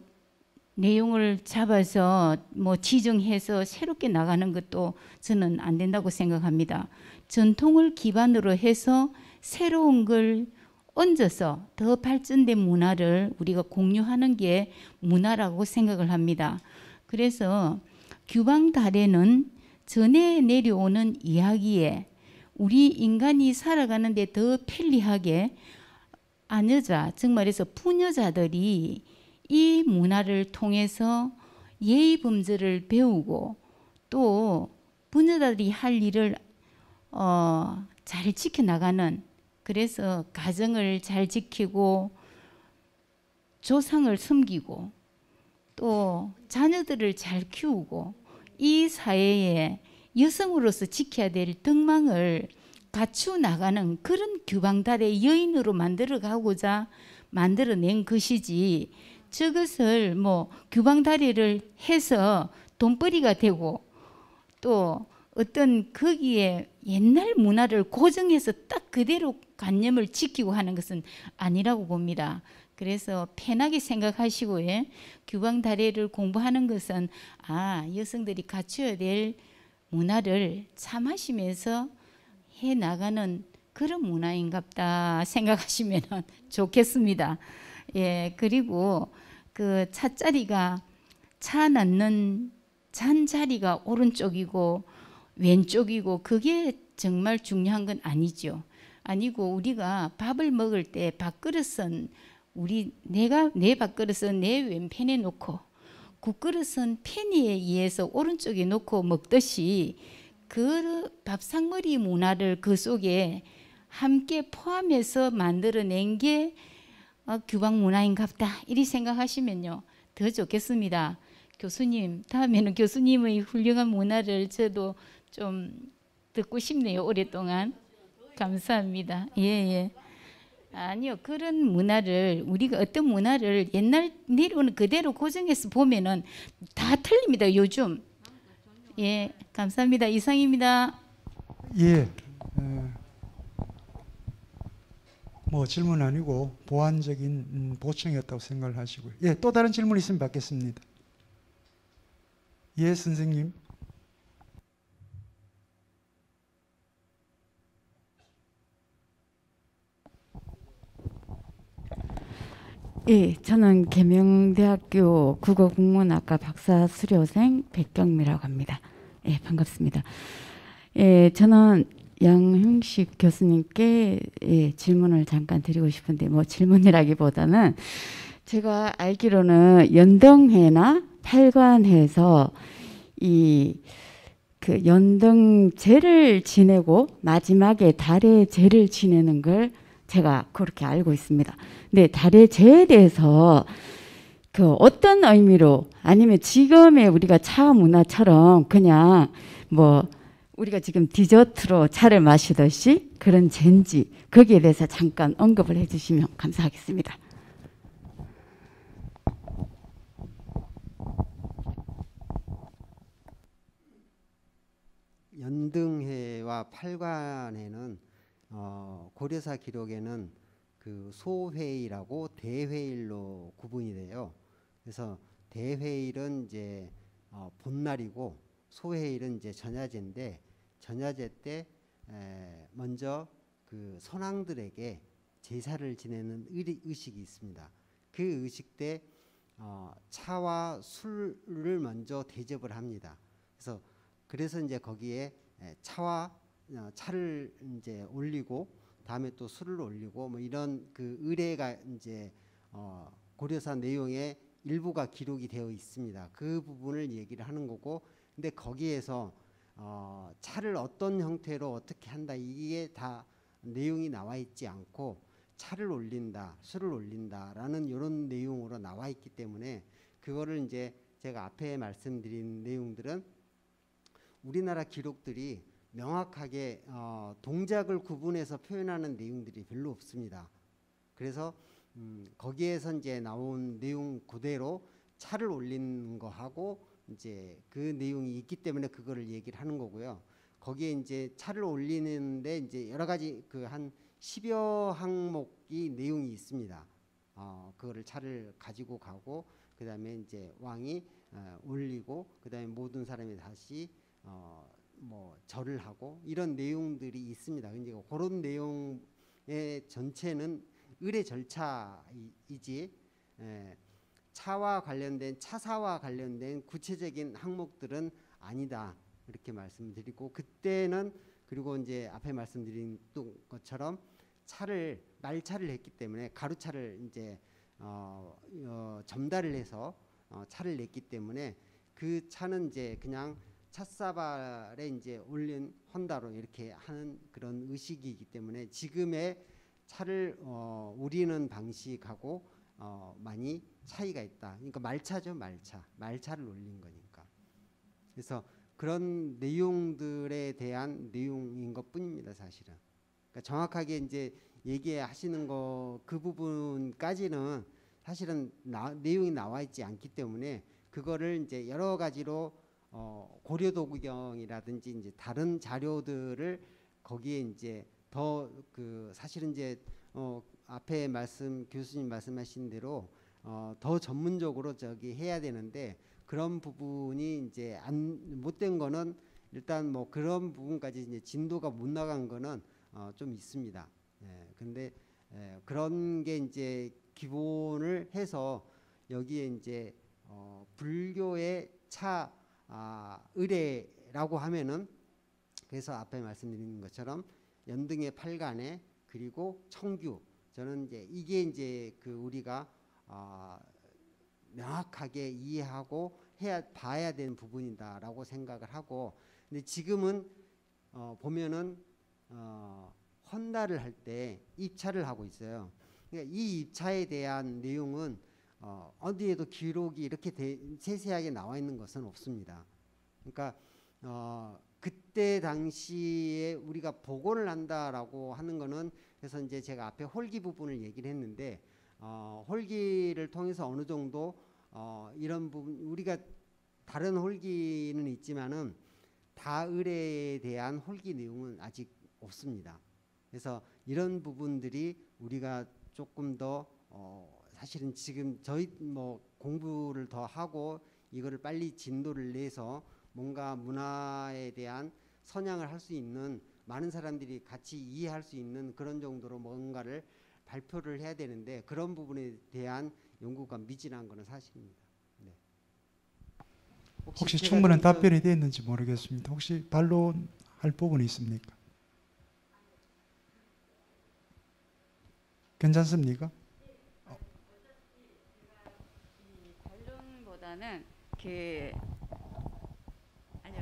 내용을 잡아서 뭐 지정해서 새롭게 나가는 것도 저는 안 된다고 생각합니다. 전통을 기반으로 해서 새로운 걸 얹어서 더 발전된 문화를 우리가 공유하는 게 문화라고 생각을 합니다. 그래서 규방달에는 전해 내려오는 이야기에 우리 인간이 살아가는데 더 편리하게 아녀자, 즉 말해서 부녀자들이 이 문화를 통해서 예의 범절을 배우고 또 부녀자들이 할 일을 잘 지켜나가는, 그래서 가정을 잘 지키고 조상을 섬기고 또 자녀들을 잘 키우고 이 사회에 여성으로서 지켜야 될 덕망을 갖추어 나가는 그런 규방달의 여인으로 만들어가고자 만들어낸 것이지, 저것을 뭐 규방다리를 해서 돈벌이가 되고 또 어떤 거기에 옛날 문화를 고정해서 딱 그대로 관념을 지키고 하는 것은 아니라고 봅니다. 그래서 편하게 생각하시고, 규방다리를 공부하는 것은 여성들이 갖춰야 될 문화를 참하시면서 해나가는 그런 문화인갑다 생각하시면 좋겠습니다. 예, 그리고 그 차자리가 차 낳는 잔자리가 오른쪽이고 왼쪽이고 그게 정말 중요한 건 아니죠. 아니고 우리가 밥을 먹을 때 밥그릇은 내가 내 밥그릇은 내 왼편에 놓고 국그릇은 팬에 의해서 오른쪽에 놓고 먹듯이 그 밥상머리 문화를 그 속에 함께 포함해서 만들어낸 게 규방 문화인갑다 이리 생각하시면요 더 좋겠습니다. 교수님 다음에는 교수님의 훌륭한 문화를 저도 좀 듣고 싶네요. 오랫동안 감사합니다. 예. 아니요 그런 문화를 우리가 어떤 문화를 옛날 내려오는 그대로 고정해서 보면은 다 틀립니다. 요즘. 예 감사합니다. 이상입니다. 예. 뭐 질문 아니고 보완적인 보충이었다고 생각을 하시고요. 예, 또 다른 질문 있으면 받겠습니다. 예, 선생님. 예, 저는 계명대학교 국어국문학과 박사 수료생 백경미라고 합니다. 예, 반갑습니다. 예, 저는 양형식 교수님께 질문을 잠깐 드리고 싶은데 뭐 질문이라기보다는 제가 알기로는 연등회나 팔관회에서 그 연등제를 지내고 마지막에 달의 제를 지내는 걸 제가 그렇게 알고 있습니다. 근데 달의 제에 대해서 그 어떤 의미로 아니면 지금의 우리가 차 문화처럼 그냥 뭐 우리가 지금 디저트로 차를 마시듯이 그런 제인지 거기에 대해서 잠깐 언급을 해주시면 감사하겠습니다. 연등회와 팔관회는 고려사 기록에는 그 소회일하고 대회일로 구분이 돼요. 그래서 대회일은 이제 본날이고 소회일은 이제 전야제인데 전야제 때 먼저 그 선왕들에게 제사를 지내는 의식이 있습니다. 그 의식 때 차와 술을 먼저 대접을 합니다. 그래서 이제 거기에 차를 이제 올리고 다음에 또 술을 올리고 뭐 이런 그 의례가 이제 고려사 내용의 일부가 기록이 되어 있습니다. 그 부분을 얘기를 하는 거고, 근데 거기에서 차를 어떤 형태로 어떻게 한다 이게 다 내용이 나와 있지 않고 차를 올린다, 술을 올린다라는 이런 내용으로 나와 있기 때문에 그거를 이제 제가 앞에 말씀드린 내용들은 우리나라 기록들이 명확하게 동작을 구분해서 표현하는 내용들이 별로 없습니다. 그래서 거기에서 이제 나온 내용 그대로 차를 올리는 거 하고 이제 그 내용이 있기 때문에 그거를 얘기를 하는 거고요. 거기에 이제 차를 올리는데 이제 여러 가지 그 한 10여 항목이 내용이 있습니다. 그거를 차를 가지고 가고 그다음에 이제 왕이 올리고 그다음에 모든 사람이 다시 뭐 절을 하고 이런 내용들이 있습니다. 이제 그런 내용의 전체는 의례 절차이지 차와 관련된 차사와 관련된 구체적인 항목들은 아니다 이렇게 말씀드리고, 그때는 그리고 이제 앞에 말씀드린 것처럼 말차를 했기 때문에 가루차를 이제 점달을 해서 차를 냈기 때문에 그 차는 이제 그냥 찻사발에 이제 올린 헌다로 이렇게 하는 그런 의식이기 때문에 지금의 차를 우리는 방식하고 많이 차이가 있다. 그러니까 말차죠, 말차를 올린 거니까. 그래서 그런 내용들에 대한 내용인 것뿐입니다, 사실은. 그러니까 정확하게 이제 얘기하시는 거 그 부분까지는 사실은 내용이 나와 있지 않기 때문에 그거를 이제 여러 가지로 고려도구경이라든지 이제 다른 자료들을 거기에 이제 더 그 사실은 이제 앞에 교수님 말씀하신 대로 더 전문적으로 저기 해야 되는데 그런 부분이 이제 못된 거는 일단 뭐 그런 부분까지 이제 진도가 못 나간 거는 좀 있습니다. 근데 그런 게 이제 기본을 해서 여기에 이제 불교의 의례라고 하면은 그래서 앞에 말씀드린 것처럼 연등의 팔간에 그리고 저는 이제 이게 이제 그 우리가 명확하게 이해하고 봐야 되는 부분이다라고 생각을 하고, 근데 지금은 보면은 헌달을 할 때 입차를 하고 있어요. 그러니까 이 입차에 대한 내용은 어디에도 기록이 이렇게 세세하게 나와 있는 것은 없습니다. 그러니까 그때 당시에 우리가 복원을 한다라고 하는 거는, 그래서 이제 제가 앞에 홀기 부분을 얘기를 했는데, 홀기를 통해서 어느 정도 이런 부분, 우리가 다른 홀기는 있지만은 다을에 대한 홀기 내용은 아직 없습니다. 그래서 이런 부분들이 우리가 조금 더 사실은 지금 저희 뭐 공부를 더 하고 이거를 빨리 진도를 내서 뭔가 문화에 대한 선양을 할 수 있는, 많은 사람들이 같이 이해할 수 있는 그런 정도로 뭔가를 발표를 해야 되는데, 그런 부분에 대한 연구가 미진한 것은 사실입니다. 네. 혹시 충분한 답변이 됐는지 모르겠습니다. 혹시 반론할 부분이 있습니까? 괜찮습니까? 반론보다는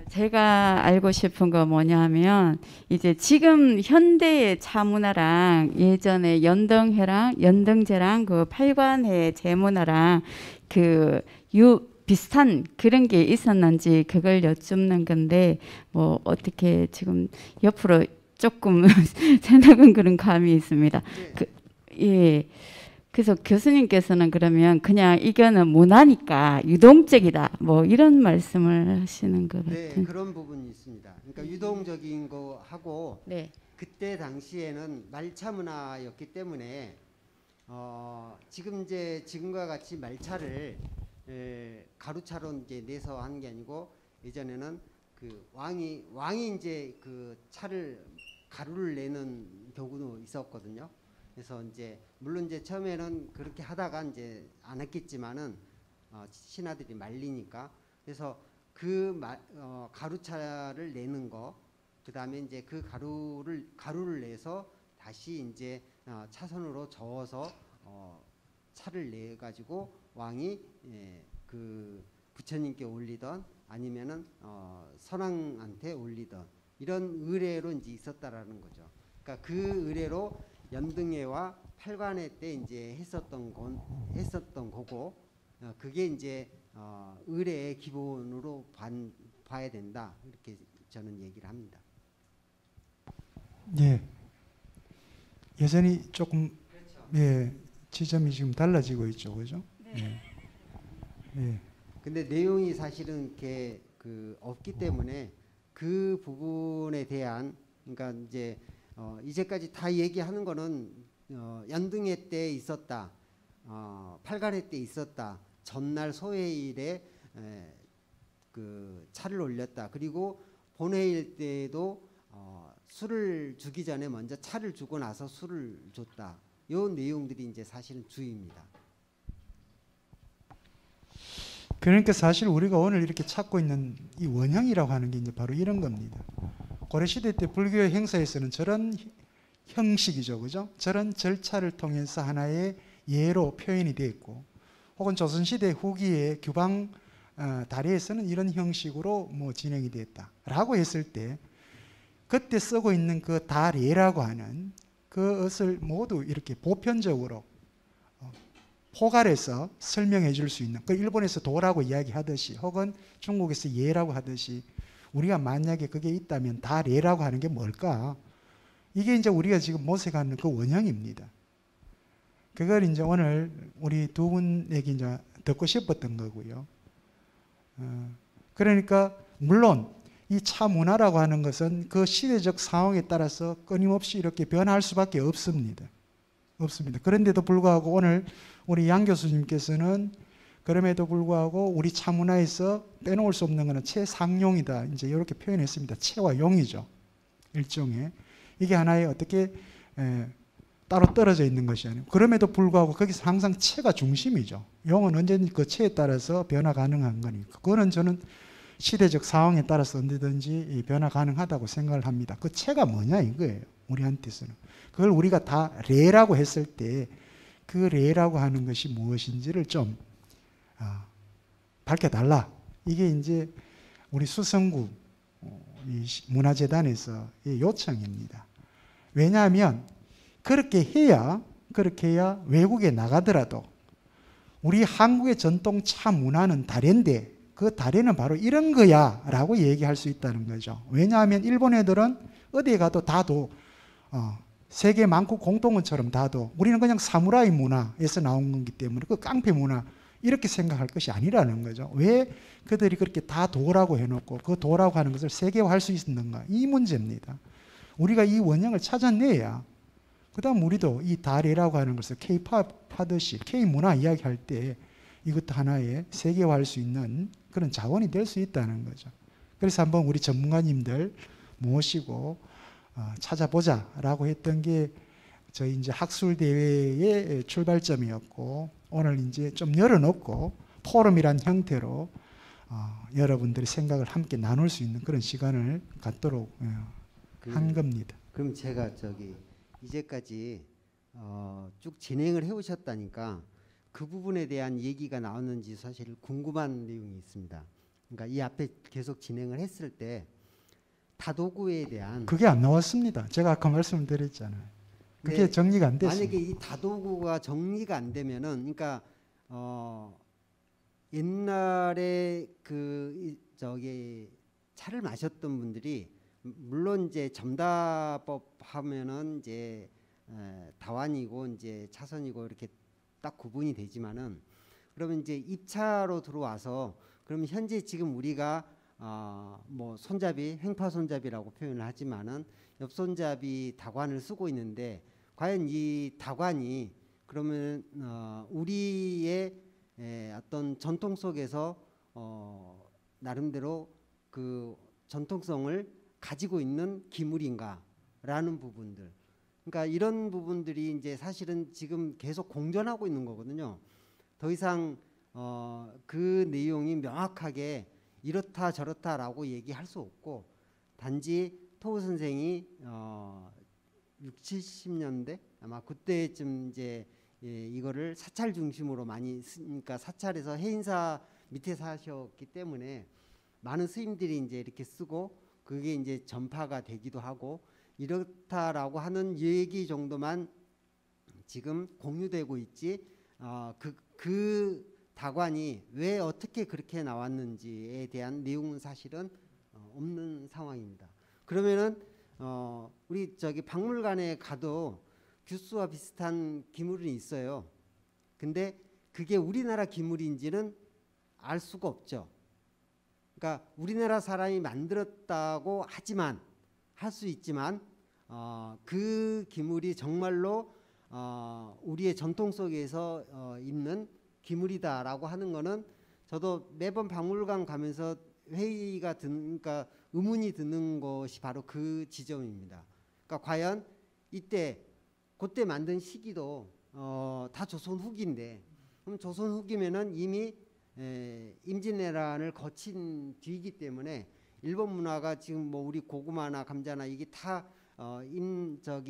제가 알고 싶은 거 뭐냐면, 이제 지금 현대의 차문화랑 예전에 연등제랑 그 팔관의 제문화랑 비슷한 그런 게 있었는지 그걸 여쭙는 건데, 뭐 어떻게 지금 옆으로 조금 생각은 그런 감이 있습니다. 예. 그래서 교수님께서는 그러면 그냥 이거는 문화니까 유동적이다, 뭐 이런 말씀을 하시는 것 같아요. 네, 그런 부분이 있습니다. 그러니까 유동적인 거 하고, 네. 그때 당시에는 말차 문화였기 때문에 지금 이제 지금과 같이 말차를 가루차로 이제 내서 하는 게 아니고, 예전에는 그 왕이 이제 그 차를 가루를 내는 경우도 있었거든요. 그래서 이제 물론 이제 처음에는 그렇게 하다가 이제 안 했겠지만은 신하들이 말리니까, 그래서 그 가루차를 내는 거, 그 다음에 이제 그 가루를 내서 다시 이제 차선으로 저어서 차를 내 가지고 왕이 그 부처님께 올리던 아니면은 선왕한테 올리던 이런 의례로 이제 있었다라는 거죠. 그러니까 그 의례로 연등회와 팔관회 때 이제 했었던 거고, 그게 이제 의례의 기본으로 봐야 된다, 이렇게 저는 얘기를 합니다. 예. 여전히 조금 예, 지점이 지금 달라지고 있죠, 그죠? 네. 예. 근데 내용이 사실은 이렇게 없기 때문에 그 부분에 대한, 그러니까 이제 이제까지 다 얘기하는 거는 연등회 때 있었다, 팔관회 때 있었다, 전날 소회일에 그 차를 올렸다, 그리고 본회일 때도 술을 주기 전에 먼저 차를 주고 나서 술을 줬다, 요 내용들이 이제 사실은 주입니다. 그러니까 사실 우리가 오늘 이렇게 찾고 있는 이 원형이라고 하는 게 이제 바로 이런 겁니다. 고려시대 때 불교의 행사에서는 저런 형식이죠, 그죠? 저런 절차를 통해서 하나의 예로 표현이 되어 있고, 혹은 조선시대 후기의 규방 다리에서는 이런 형식으로 뭐 진행이 됐다라고 했을 때, 그때 쓰고 있는 그 다례라고 하는 그것을 모두 이렇게 보편적으로 포괄해서 설명해 줄 수 있는, 그 일본에서 도라고 이야기하듯이 혹은 중국에서 예라고 하듯이, 우리가 만약에 그게 있다면 다례라고 하는 게 뭘까? 이게 이제 우리가 지금 모색하는 그 원형입니다. 그걸 이제 오늘 우리 두 분에게 이제 듣고 싶었던 거고요. 그러니까 물론 이 차 문화라고 하는 것은 그 시대적 상황에 따라서 끊임없이 이렇게 변할 수밖에 없습니다. 그런데도 불구하고 오늘 우리 양 교수님께서는 그럼에도 불구하고 우리 차 문화에서 빼놓을 수 없는 것은 최상용이다, 이제 이렇게 표현했습니다. 체와 용이죠, 일종의. 이게 하나의 어떻게 따로 떨어져 있는 것이 아니고, 그럼에도 불구하고 거기서 항상 체가 중심이죠. 용은 언제든지 그 체에 따라서 변화 가능한 거니까. 그거는 저는 시대적 상황에 따라서 언제든지 변화 가능하다고 생각을 합니다. 그 체가 뭐냐 이거예요. 우리한테서는. 그걸 우리가 다 레라고 했을 때 그 레라고 하는 것이 무엇인지를 좀 밝혀달라. 이게 이제 우리 수성구 이 문화재단에서 의 요청입니다. 왜냐하면 그렇게 해야 외국에 나가더라도 우리 한국의 전통 차 문화는 다른데 그 다리는 바로 이런 거야 라고 얘기할 수 있다는 거죠. 왜냐하면 일본 애들은 어디에 가도 다도 세계 만국 공동원처럼 다도 우리는 그냥 사무라이 문화에서 나온 거기 때문에 그 깡패 문화 이렇게 생각할 것이 아니라는 거죠. 왜 그들이 그렇게 다 도라고 해놓고 그 도라고 하는 것을 세계화할 수 있는가, 이 문제입니다. 우리가 이 원형을 찾아내야 그 다음 우리도 이 다리라고 하는 것을 K-팝 하듯이 K-문화 이야기할 때 이것도 하나의 세계화할 수 있는 그런 자원이 될 수 있다는 거죠. 그래서 한번 우리 전문가님들 모시고 찾아보자라고 했던 게 저희 이제 학술 대회의 출발점이었고, 오늘 이제 좀 열어놓고 포럼이란 형태로 여러분들의 생각을 함께 나눌 수 있는 그런 시간을 갖도록 한 겁니다. 그럼 제가 이제까지 쭉 진행을 해오셨다니까 그 부분에 대한 얘기가 나왔는지 사실 궁금한 내용이 있습니다. 그러니까 이 앞에 계속 진행을 했을 때 다도구에 대한 그게 안 나왔습니다. 제가 아까 말씀드렸잖아요. 그게 네, 정리가 안 됐습니다. 만약에 이 다도구가 정리가 안 되면은, 그러니까 옛날에 차를 마셨던 분들이 물론 이제 점다법 하면은 이제 다완이고 이제 차선이고 이렇게 딱 구분이 되지만은, 그러면 이제 입차로 들어와서 그러면 현재 지금 우리가 뭐 손잡이, 횡파 손잡이라고 표현을 하지만은 옆 손잡이 다관을 쓰고 있는데, 과연 이 다관이 그러면 우리의 어떤 전통 속에서 나름대로 그 전통성을 가지고 있는 기물인가라는 부분들, 그러니까 이런 부분들이 이제 사실은 지금 계속 공존하고 있는 거거든요. 더 이상 그 내용이 명확하게 이렇다 저렇다라고 얘기할 수 없고, 단지 토우 선생이 60, 70년대 아마 그때쯤 이제 이거를 사찰 중심으로 많이 쓰니까, 사찰에서 해인사 밑에 사셨기 때문에 많은 스님들이 이제 이렇게 쓰고 그게 이제 전파가 되기도 하고 이렇다라고 하는 얘기 정도만 지금 공유되고 있지, 그 다관이 왜 어떻게 그렇게 나왔는지에 대한 내용은 사실은 없는 상황입니다. 그러면은 우리 박물관에 가도 규수와 비슷한 기물이 있어요. 근데 그게 우리나라 기물인지는 알 수가 없죠. 그러니까 우리나라 사람이 만들었다고 할 수 있지만 그 기물이 정말로 우리의 전통 속에서 있는 기물이다라고 하는 거는 저도 매번 박물관 가면서 그러니까 의문이 드는 것이 바로 그 지점입니다. 그러니까 과연 그때 만든 시기도 다 조선 후기인데, 그럼 조선 후기면은 이미 임진왜란을 거친 뒤이기 때문에 일본 문화가 지금 뭐 우리 고구마나 감자나 이게 다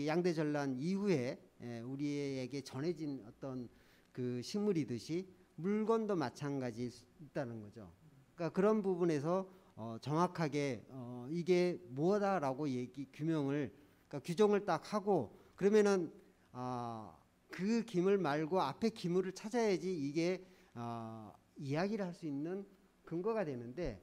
양대전란 이후에 우리에게 전해진 어떤 그 식물이듯이 물건도 마찬가지일 수 있다는 거죠. 그러니까 그런 부분에서 정확하게 이게 뭐다라고 규명을, 그러니까 규정을 딱 하고, 그러면은 그 기물 말고 앞에 기물을 찾아야지 이게 이야기를 할 수 있는 근거가 되는데,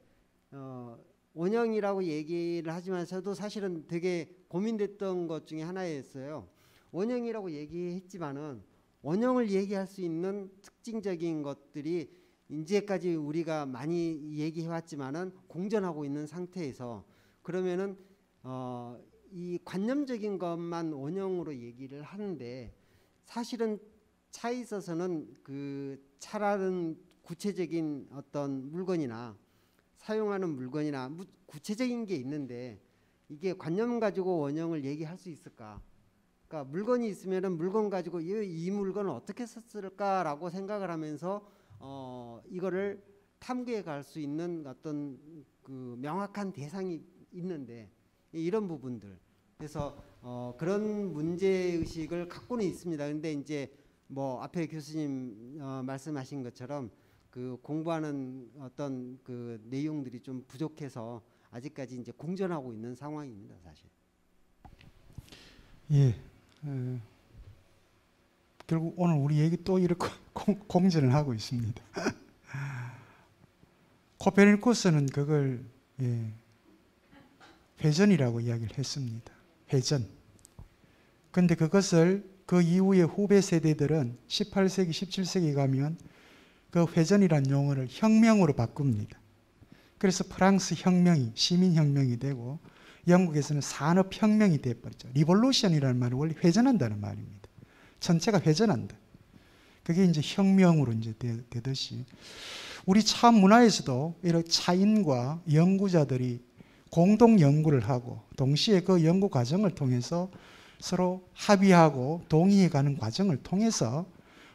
원형이라고 얘기를 하지만 저도 사실은 되게 고민됐던 것 중에 하나였어요. 원형이라고 얘기했지만은 원형을 얘기할 수 있는 특징적인 것들이 이제까지 우리가 많이 얘기해 왔지만은 공존하고 있는 상태에서, 그러면은 이 관념적인 것만 원형으로 얘기를 하는데, 사실은 차에 있어서는 그 차라는 구체적인 어떤 물건이나 사용하는 물건이나 구체적인 게 있는데, 이게 관념 가지고 원형을 얘기할 수 있을까? 그러니까 물건이 있으면은 물건 가지고 이 물건을 어떻게 썼을까라고 생각을 하면서 이거를 탐구해 갈 수 있는 어떤 그 명확한 대상이 있는데, 이런 부분들, 그래서 그런 문제 의식을 갖고는 있습니다. 근데 이제 뭐 앞에 교수님 말씀하신 것처럼 그 공부하는 어떤 그 내용들이 좀 부족해서 아직까지 이제 공전하고 있는 상황입니다, 사실. 예. 결국 오늘 우리 얘기 또 이렇게 공전을 하고 있습니다. 코페르니쿠스는 그걸 회전이라고 이야기를 했습니다. 회전. 근데 그것을 그 이후에 후배 세대들은 18세기, 17세기 가면 그 회전이란 용어를 혁명으로 바꿉니다. 그래서 프랑스 혁명이 시민혁명이 되고 영국에서는 산업혁명이 되어버렸죠. 리볼루션이라는 말은 원래 회전한다는 말입니다. 전체가 회전한다. 그게 이제 혁명으로 이제 되듯이 우리 차 문화에서도 이런 차인과 연구자들이 공동 연구를 하고 동시에 그 연구 과정을 통해서 서로 합의하고 동의해가는 과정을 통해서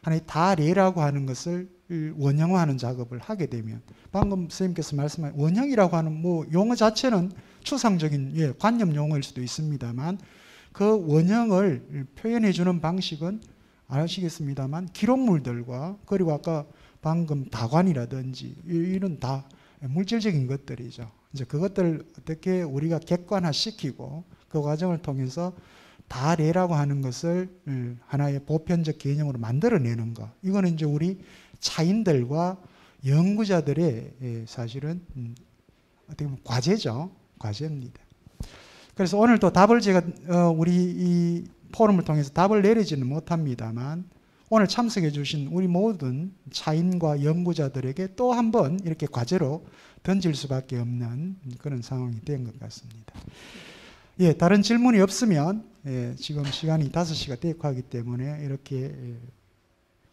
하나의 다례라고 하는 것을 원형화하는 작업을 하게 되면 방금 선생님께서 말씀하신 원형이라고 하는 뭐 용어 자체는 추상적인 관념 용어일 수도 있습니다만 그 원형을 표현해 주는 방식은 아시겠습니다만 기록물들과 그리고 아까 방금 다관이라든지 이런 다 물질적인 것들이죠. 이제 그것들을 어떻게 우리가 객관화시키고 그 과정을 통해서 다례라고 하는 것을 하나의 보편적 개념으로 만들어내는 것. 이거는 이제 우리 차인들과 연구자들의 사실은 어떻게 보면 과제죠. 과제입니다. 그래서 오늘 또 답을 제가 우리 이 포럼을 통해서 답을 내리지는 못합니다만 오늘 참석해 주신 우리 모든 차인과 연구자들에게 또 한 번 이렇게 과제로 던질 수밖에 없는 그런 상황이 된 것 같습니다. 예, 다른 질문이 없으면 지금 시간이 5시가 되고 하기 때문에 이렇게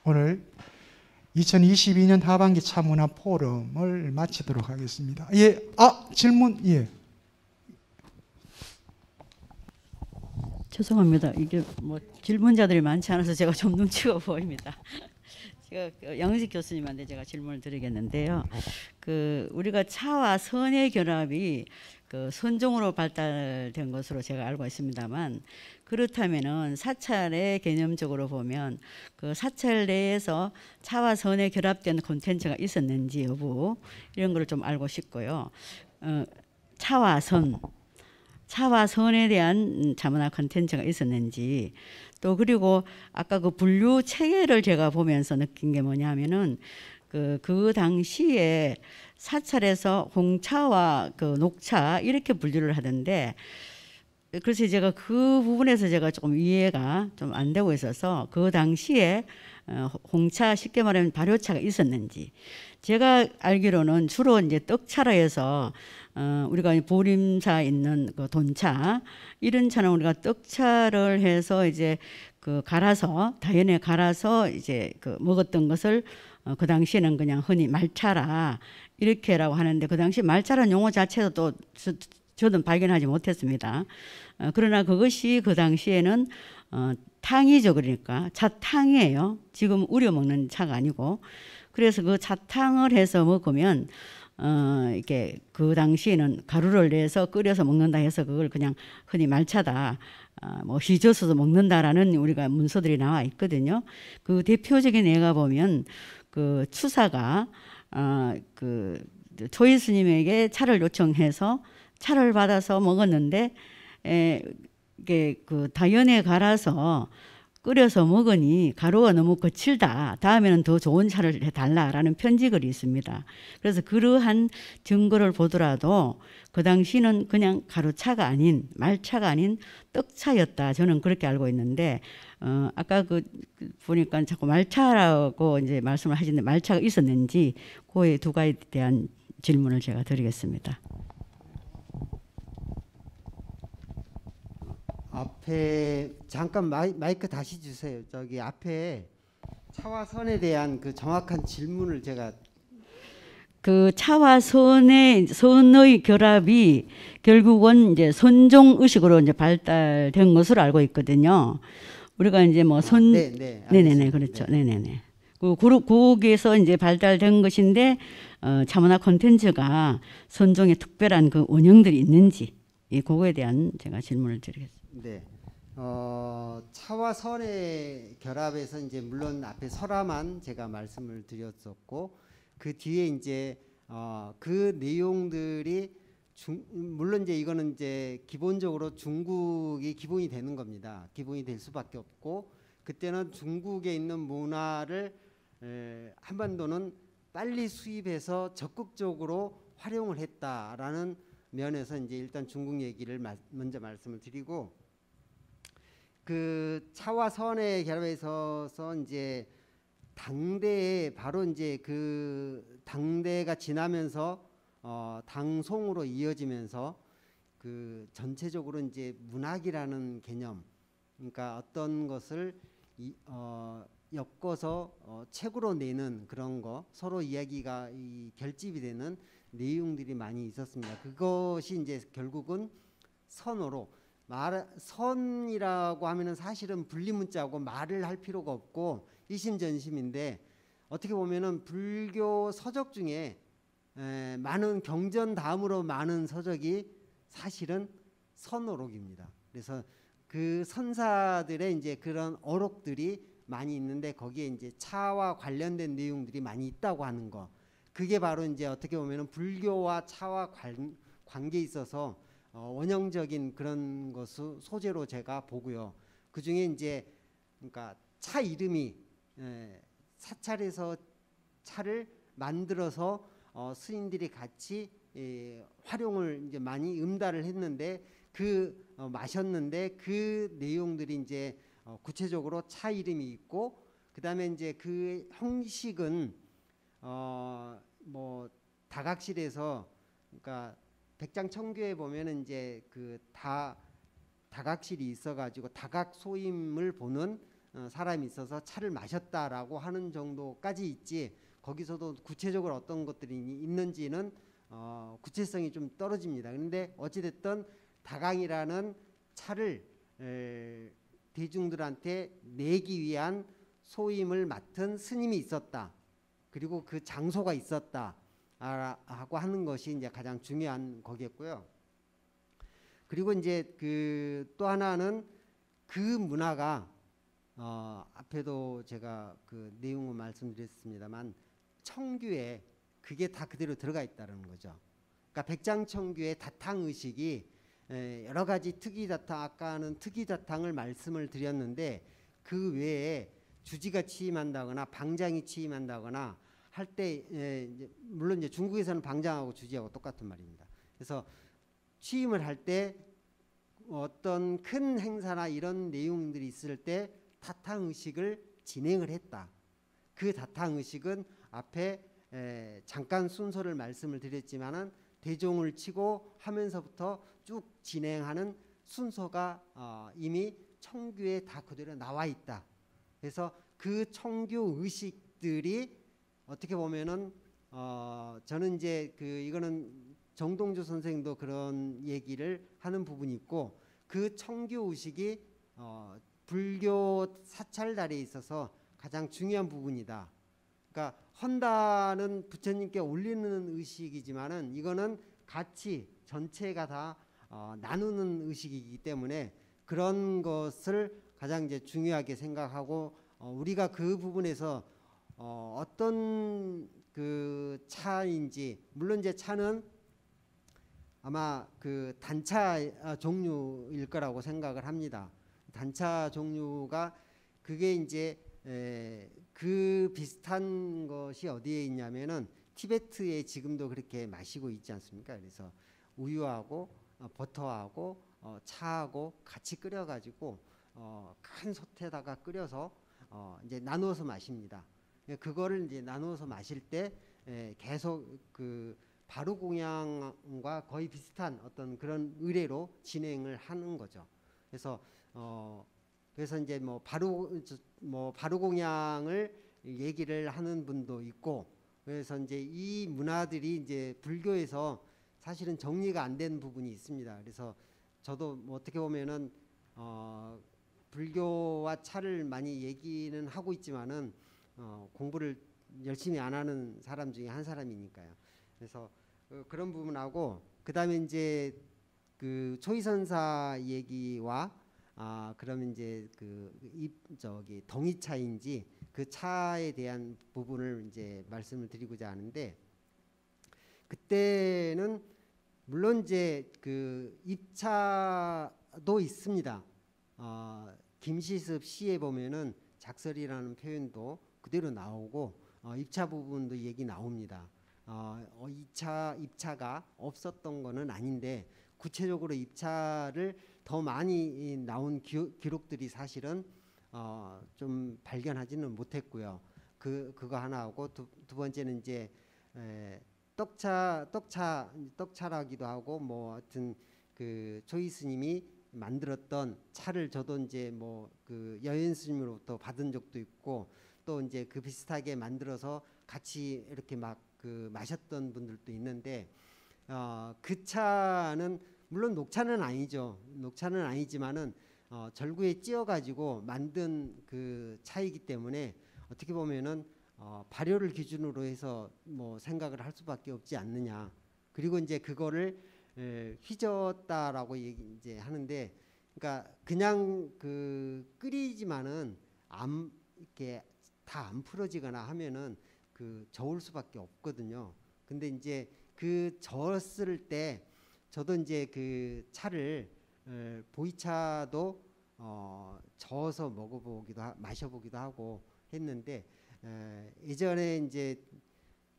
오늘 2022년 하반기 차문화 포럼을 마치도록 하겠습니다. 예, 질문, 예. 죄송합니다. 이게 뭐 질문자들이 많지 않아서 제가 좀 눈치가 보입니다. 제가 양은식 교수님한테 제가 질문을 드리겠는데요. 그 우리가 차와 선의 결합이 그 선종으로 발달된 것으로 제가 알고 있습니다만 그렇다면은 사찰의 개념적으로 보면 그 사찰 내에서 차와 선의 결합된 콘텐츠가 있었는지 여부 이런 거를 좀 알고 싶고요. 차와 선에 대한 자문화 콘텐츠가 있었는지 또 그리고 아까 그 분류 체계를 제가 보면서 느낀 게 뭐냐면은 그 당시에 사찰에서 홍차와 그 녹차 이렇게 분류를 하던데 그래서 제가 그 부분에서 제가 조금 이해가 좀 안 되고 있어서 그 당시에 홍차 쉽게 말하면 발효차가 있었는지 제가 알기로는 주로 이제 떡차라 해서 우리가 보림사 있는 그 돈차 이런 차는 우리가 떡차를 해서 이제 그 갈아서 다연에 갈아서 이제 그 먹었던 것을 그 당시에는 그냥 흔히 말차라 이렇게라고 하는데 그 당시 말차라는 용어 자체도 또 저는 발견하지 못했습니다. 그러나 그것이 그 당시에는 탕이죠. 그러니까 차탕이에요. 지금 우려 먹는 차가 아니고 그래서 그 차탕을 해서 먹으면 이렇게 그 당시에는 가루를 내서 끓여서 먹는다 해서 그걸 그냥 흔히 말차다 뭐 휘저어서 먹는다라는 우리가 문서들이 나와 있거든요. 그 대표적인 예가 보면 그 추사가 그 초이 스님에게 차를 요청해서 차를 받아서 먹었는데 이게 그 다연에 갈아서 끓여서 먹으니 가루가 너무 거칠다. 다음에는 더 좋은 차를 해달라라는 편지글이 있습니다. 그래서 그러한 증거를 보더라도 그 당시는 그냥 가루차가 아닌 말차가 아닌 떡차였다. 저는 그렇게 알고 있는데 아까 그 보니까 자꾸 말차라고 이제 말씀을 하시는데 말차가 있었는지 그에 두 가지에 대한 질문을 제가 드리겠습니다. 앞에 잠깐 마이크 다시 주세요. 저기 앞에 차와 선에 대한 그 정확한 질문을 제가 그 차와 선의 결합이 결국은 이제 선종 의식으로 이제 발달된 것으로 알고 있거든요. 우리가 이제 뭐 네네네 그렇죠. 네네네. 거기에서 이제 발달된 것인데 차문화 콘텐츠가 선종의 특별한 그 원형들이 있는지 그거에 대한 제가 질문을 드리겠습니다. 네. 차와 선의 결합에서 이제 물론 앞에 설화만 제가 말씀을 드렸었고 그 뒤에 이제 그 내용들이 물론 이제 이거는 이제 기본적으로 중국이 기본이 되는 겁니다. 기본이 될 수밖에 없고 그때는 중국에 있는 문화를 한반도는 빨리 수입해서 적극적으로 활용을 했다라는 면에서 이제 일단 중국 얘기를 먼저 말씀을 드리고 그 차와 선의 결합에 있어서 이제 당대에 바로 이제 그 당대가 지나면서 당송으로 이어지면서 그 전체적으로 이제 문학이라는 개념, 그러니까 어떤 것을 엮어서 책으로 내는 그런 거, 서로 이야기가 결집이 되는 내용들이 많이 있었습니다. 그것이 이제 결국은 선어로 선이라고 하면은 사실은 분리문자고 말을 할 필요가 없고 이심전심인데 어떻게 보면은 불교 서적 중에 많은 경전 다음으로 많은 서적이 사실은 선어록입니다. 그래서 그 선사들의 이제 그런 어록들이 많이 있는데 거기에 이제 차와 관련된 내용들이 많이 있다고 하는 거. 그게 바로 이제 어떻게 보면은 불교와 차와 관계에 있어서 원형적인 그런 것을 소재로 제가 보고요. 그 중에 이제 그러니까 차 이름이 사찰에서 차를 만들어서 스님들이 같이 활용을 이제 많이 음달을 했는데 마셨는데 그 내용들이 이제 구체적으로 차 이름이 있고 그다음에 이제 그 형식은 뭐 다각실에서 그러니까 백장청규에 보면은 이제 그 다각실이 있어가지고 다각 소임을 보는 사람이 있어서 차를 마셨다라고 하는 정도까지 있지 거기서도 구체적으로 어떤 것들이 있는지는 구체성이 좀 떨어집니다. 그런데 어찌됐든 다강이라는 차를 대중들한테 내기 위한 소임을 맡은 스님이 있었다. 그리고 그 장소가 있었다. 하고 하는 것이 이제 가장 중요한 거겠고요. 그리고 이제 그 또 하나는 그 문화가 앞에도 제가 그 내용을 말씀드렸습니다만 청규에 그게 다 그대로 들어가 있다는 거죠. 그러니까 백장청규의 다탕 의식이 여러 가지 특이다탕 아까는 특이다탕을 말씀을 드렸는데 그 외에 주지가 취임한다거나 방장이 취임한다거나 할 때 물론 이제 중국에서는 방장하고 주지하고 똑같은 말입니다. 그래서 취임을 할 때 어떤 큰 행사나 이런 내용들이 있을 때 다탕 의식을 진행을 했다. 그 다탕 의식은 앞에 잠깐 순서를 말씀을 드렸지만은 대종을 치고 하면서부터 쭉 진행하는 순서가 이미 청규에 다 그대로 나와 있다. 그래서 그 청규 의식들이 어떻게 보면은 저는 이제 이거는 정동주 선생도 그런 얘기를 하는 부분이 있고 그 청규 의식이 불교 사찰달에 있어서 가장 중요한 부분이다. 그러니까 헌다는 부처님께 올리는 의식이지만은 이거는 같이 전체가 다 나누는 의식이기 때문에 그런 것을 가장 이제 중요하게 생각하고 우리가 그 부분에서 어떤 그 차인지 물론 이제 차는 아마 그 단차 종류일 거라고 생각을 합니다. 단차 종류가 그게 이제 그 비슷한 것이 어디에 있냐면은 티베트에 지금도 그렇게 마시고 있지 않습니까? 그래서 우유하고 버터하고 차하고 같이 끓여가지고 큰 솥에다가 끓여서 이제 나누어서 마십니다. 그거를 이제 나누어서 마실 때 계속 그 바루공양과 거의 비슷한 어떤 그런 의례로 진행을 하는 거죠. 그래서 이제 바루공양을 얘기를 하는 분도 있고 그래서 이제 이 문화들이 이제 불교에서 사실은 정리가 안 된 부분이 있습니다. 그래서 저도 뭐 어떻게 보면은 불교와 차를 많이 얘기는 하고 있지만은 공부를 열심히 안 하는 사람 중에 한 사람이니까요. 그래서 그런 부분하고 그다음에 이제 그 초이선사 얘기와 그러면 이제 저기 동이차인지 그 차에 대한 부분을 이제 말씀을 드리고자 하는데, 그때는 물론 이제 그 입차도 있습니다. 김시습 시에 보면은 작설이라는 표현도 그대로 나오고 입차 부분도 얘기 나옵니다. 입차가 없었던 거는 아닌데 구체적으로 입차를 더 많이 나온 기록들이 사실은 좀 발견하지는 못했고요. 그거 하나하고 두 번째는 이제 떡차라기도 하고 뭐 하여튼 그 초이 스님이 만들었던 차를 저도 이제 뭐 그 여인 스님으로부터 받은 적도 있고, 또 이제 그 비슷하게 만들어서 같이 이렇게 막 그 마셨던 분들도 있는데, 그 차는 물론 녹차는 아니죠. 녹차는 아니지만은 절구에 찧어가지고 만든 그 차이기 때문에 어떻게 보면은 발효를 기준으로 해서 뭐 생각을 할 수밖에 없지 않느냐. 그리고 이제 그거를 휘저었다라고 이제 하는데, 그러니까 그냥 그 끓이지만은 이렇게 다 안 풀어지거나 하면은 그 저을 수밖에 없거든요. 근데 이제 그 저었을 때 저도 이제 그 차를 보이차도 저어서 마셔보기도 하고 했는데, 예전에 이제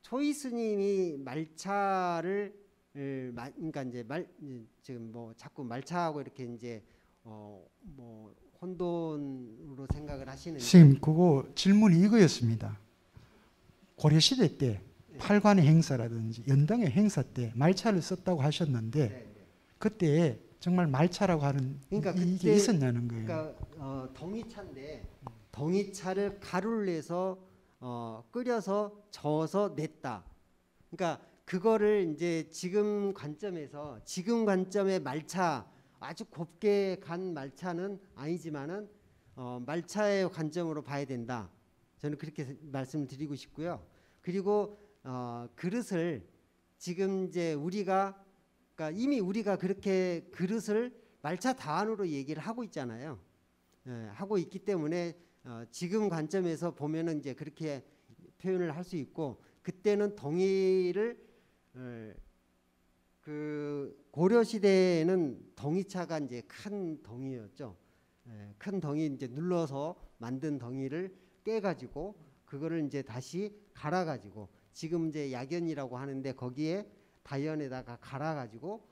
초이 스님이 말차를 그러니까 이제 지금 뭐 자꾸 말차하고 이렇게 이제 뭐 혼돈으로 생각을 하시는데, 선생님, 그거 질문이 이거였습니다. 고려시대 때 팔관의 행사라든지 연당의 행사 때 말차를 썼다고 하셨는데, 그때 정말 말차라고 하는 그러니까 이게 있었냐는 거예요. 그러니까 동이차인데 동이차를 가루를 내서 끓여서 저어서 냈다. 그러니까 그거를 이제 지금 관점의 말차, 아주 곱게 간 말차는 아니지만은 말차의 관점으로 봐야 된다. 저는 그렇게 말씀을 드리고 싶고요. 그리고 그릇을 지금 이제 그러니까 이미 우리가 그렇게 그릇을 말차 다안으로 얘기를 하고 있잖아요. 하고 있기 때문에 지금 관점에서 보면은 이제 그렇게 표현을 할 수 있고, 그때는 동이를 그 고려 시대에는 동이차가 이제 큰 동이였죠. 큰 동이 이제 눌러서 만든 동이를 깨가지고 그거를 이제 다시 갈아가지고, 지금 이제 약연이라고 하는데 거기에 다연에다가 갈아가지고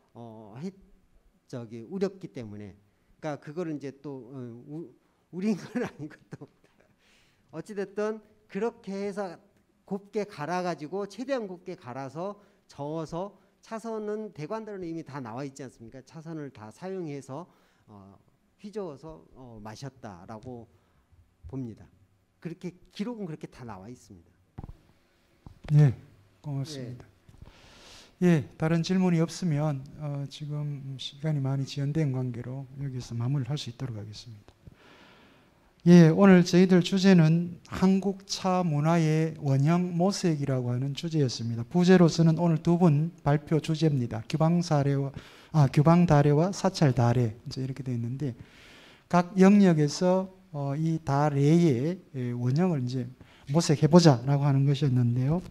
우렸기 때문에, 그러니까 그거를 이제 또 우린 건 아니고 또 어찌됐든 그렇게 해서 곱게 갈아가지고 최대한 곱게 갈아서 저어서, 차선은 대관들은 이미 다 나와 있지 않습니까? 차선을 다 사용해서 휘저어서 마셨다라고 봅니다. 그렇게 기록은 그렇게 다 나와 있습니다. 네, 고맙습니다. 예, 다른 질문이 없으면 지금 시간이 많이 지연된 관계로 여기서 마무리를 할 수 있도록 하겠습니다. 예, 오늘 저희들 주제는 한국 차 문화의 원형 모색이라고 하는 주제였습니다. 부제로서는 오늘 두 분 발표 주제입니다. 규방다례와 사찰다례, 이제 이렇게 되어 있는데, 각 영역에서 이 다례의 원형을 이제 모색해보자라고 하는 것이었는데요.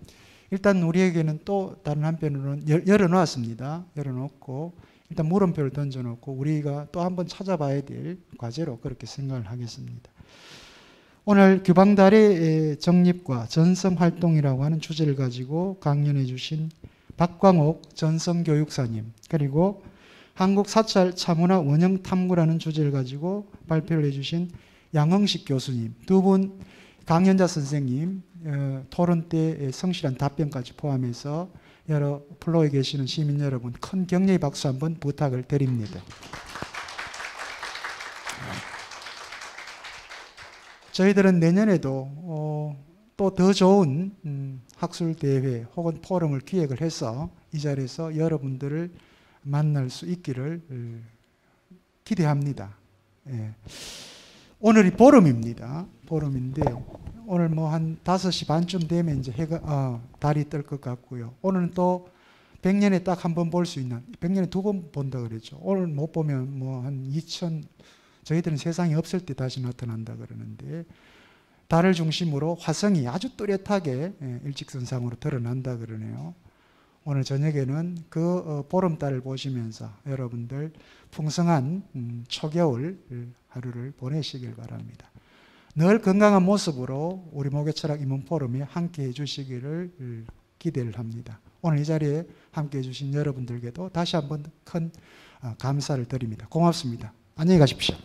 일단 우리에게는 또 다른 한편으로는 열어놓았습니다. 열어놓고 일단 물음표를 던져놓고 우리가 또 한번 찾아봐야 될 과제로 그렇게 생각을 하겠습니다. 오늘 규방다례의 정립과 전성활동이라고 하는 주제를 가지고 강연해 주신 박광옥 전성교육사님, 그리고 한국사찰 차문화 원형탐구라는 주제를 가지고 발표를 해주신 양흥식 교수님, 두 분 강연자 선생님, 토론 때 성실한 답변까지 포함해서 여러 플로에 계시는 시민 여러분, 큰 격려의 박수 한번 부탁을 드립니다. 저희들은 내년에도 또 더 좋은 학술대회 혹은 포럼을 기획을 해서 이 자리에서 여러분들을 만날 수 있기를 기대합니다. 예. 오늘이 보름입니다. 보름인데 오늘 뭐 한 5시 반쯤 되면 이제 달이 뜰 것 같고요. 오늘은 또 100년에 딱 한 번 볼 수 있는, 100년에 2번 본다 그랬죠. 오늘 못 보면 뭐 한 2000, 저희들은 세상이 없을 때 다시 나타난다 그러는데, 달을 중심으로 화성이 아주 뚜렷하게 일직선상으로 드러난다 그러네요. 오늘 저녁에는 그 보름달을 보시면서 여러분들 풍성한 초겨울 하루를 보내시길 바랍니다. 늘 건강한 모습으로 우리 목요철학 입문포럼에 함께 해주시기를 기대를 합니다. 오늘 이 자리에 함께 해주신 여러분들께도 다시 한번 큰 감사를 드립니다. 고맙습니다. 안녕히 가십시오.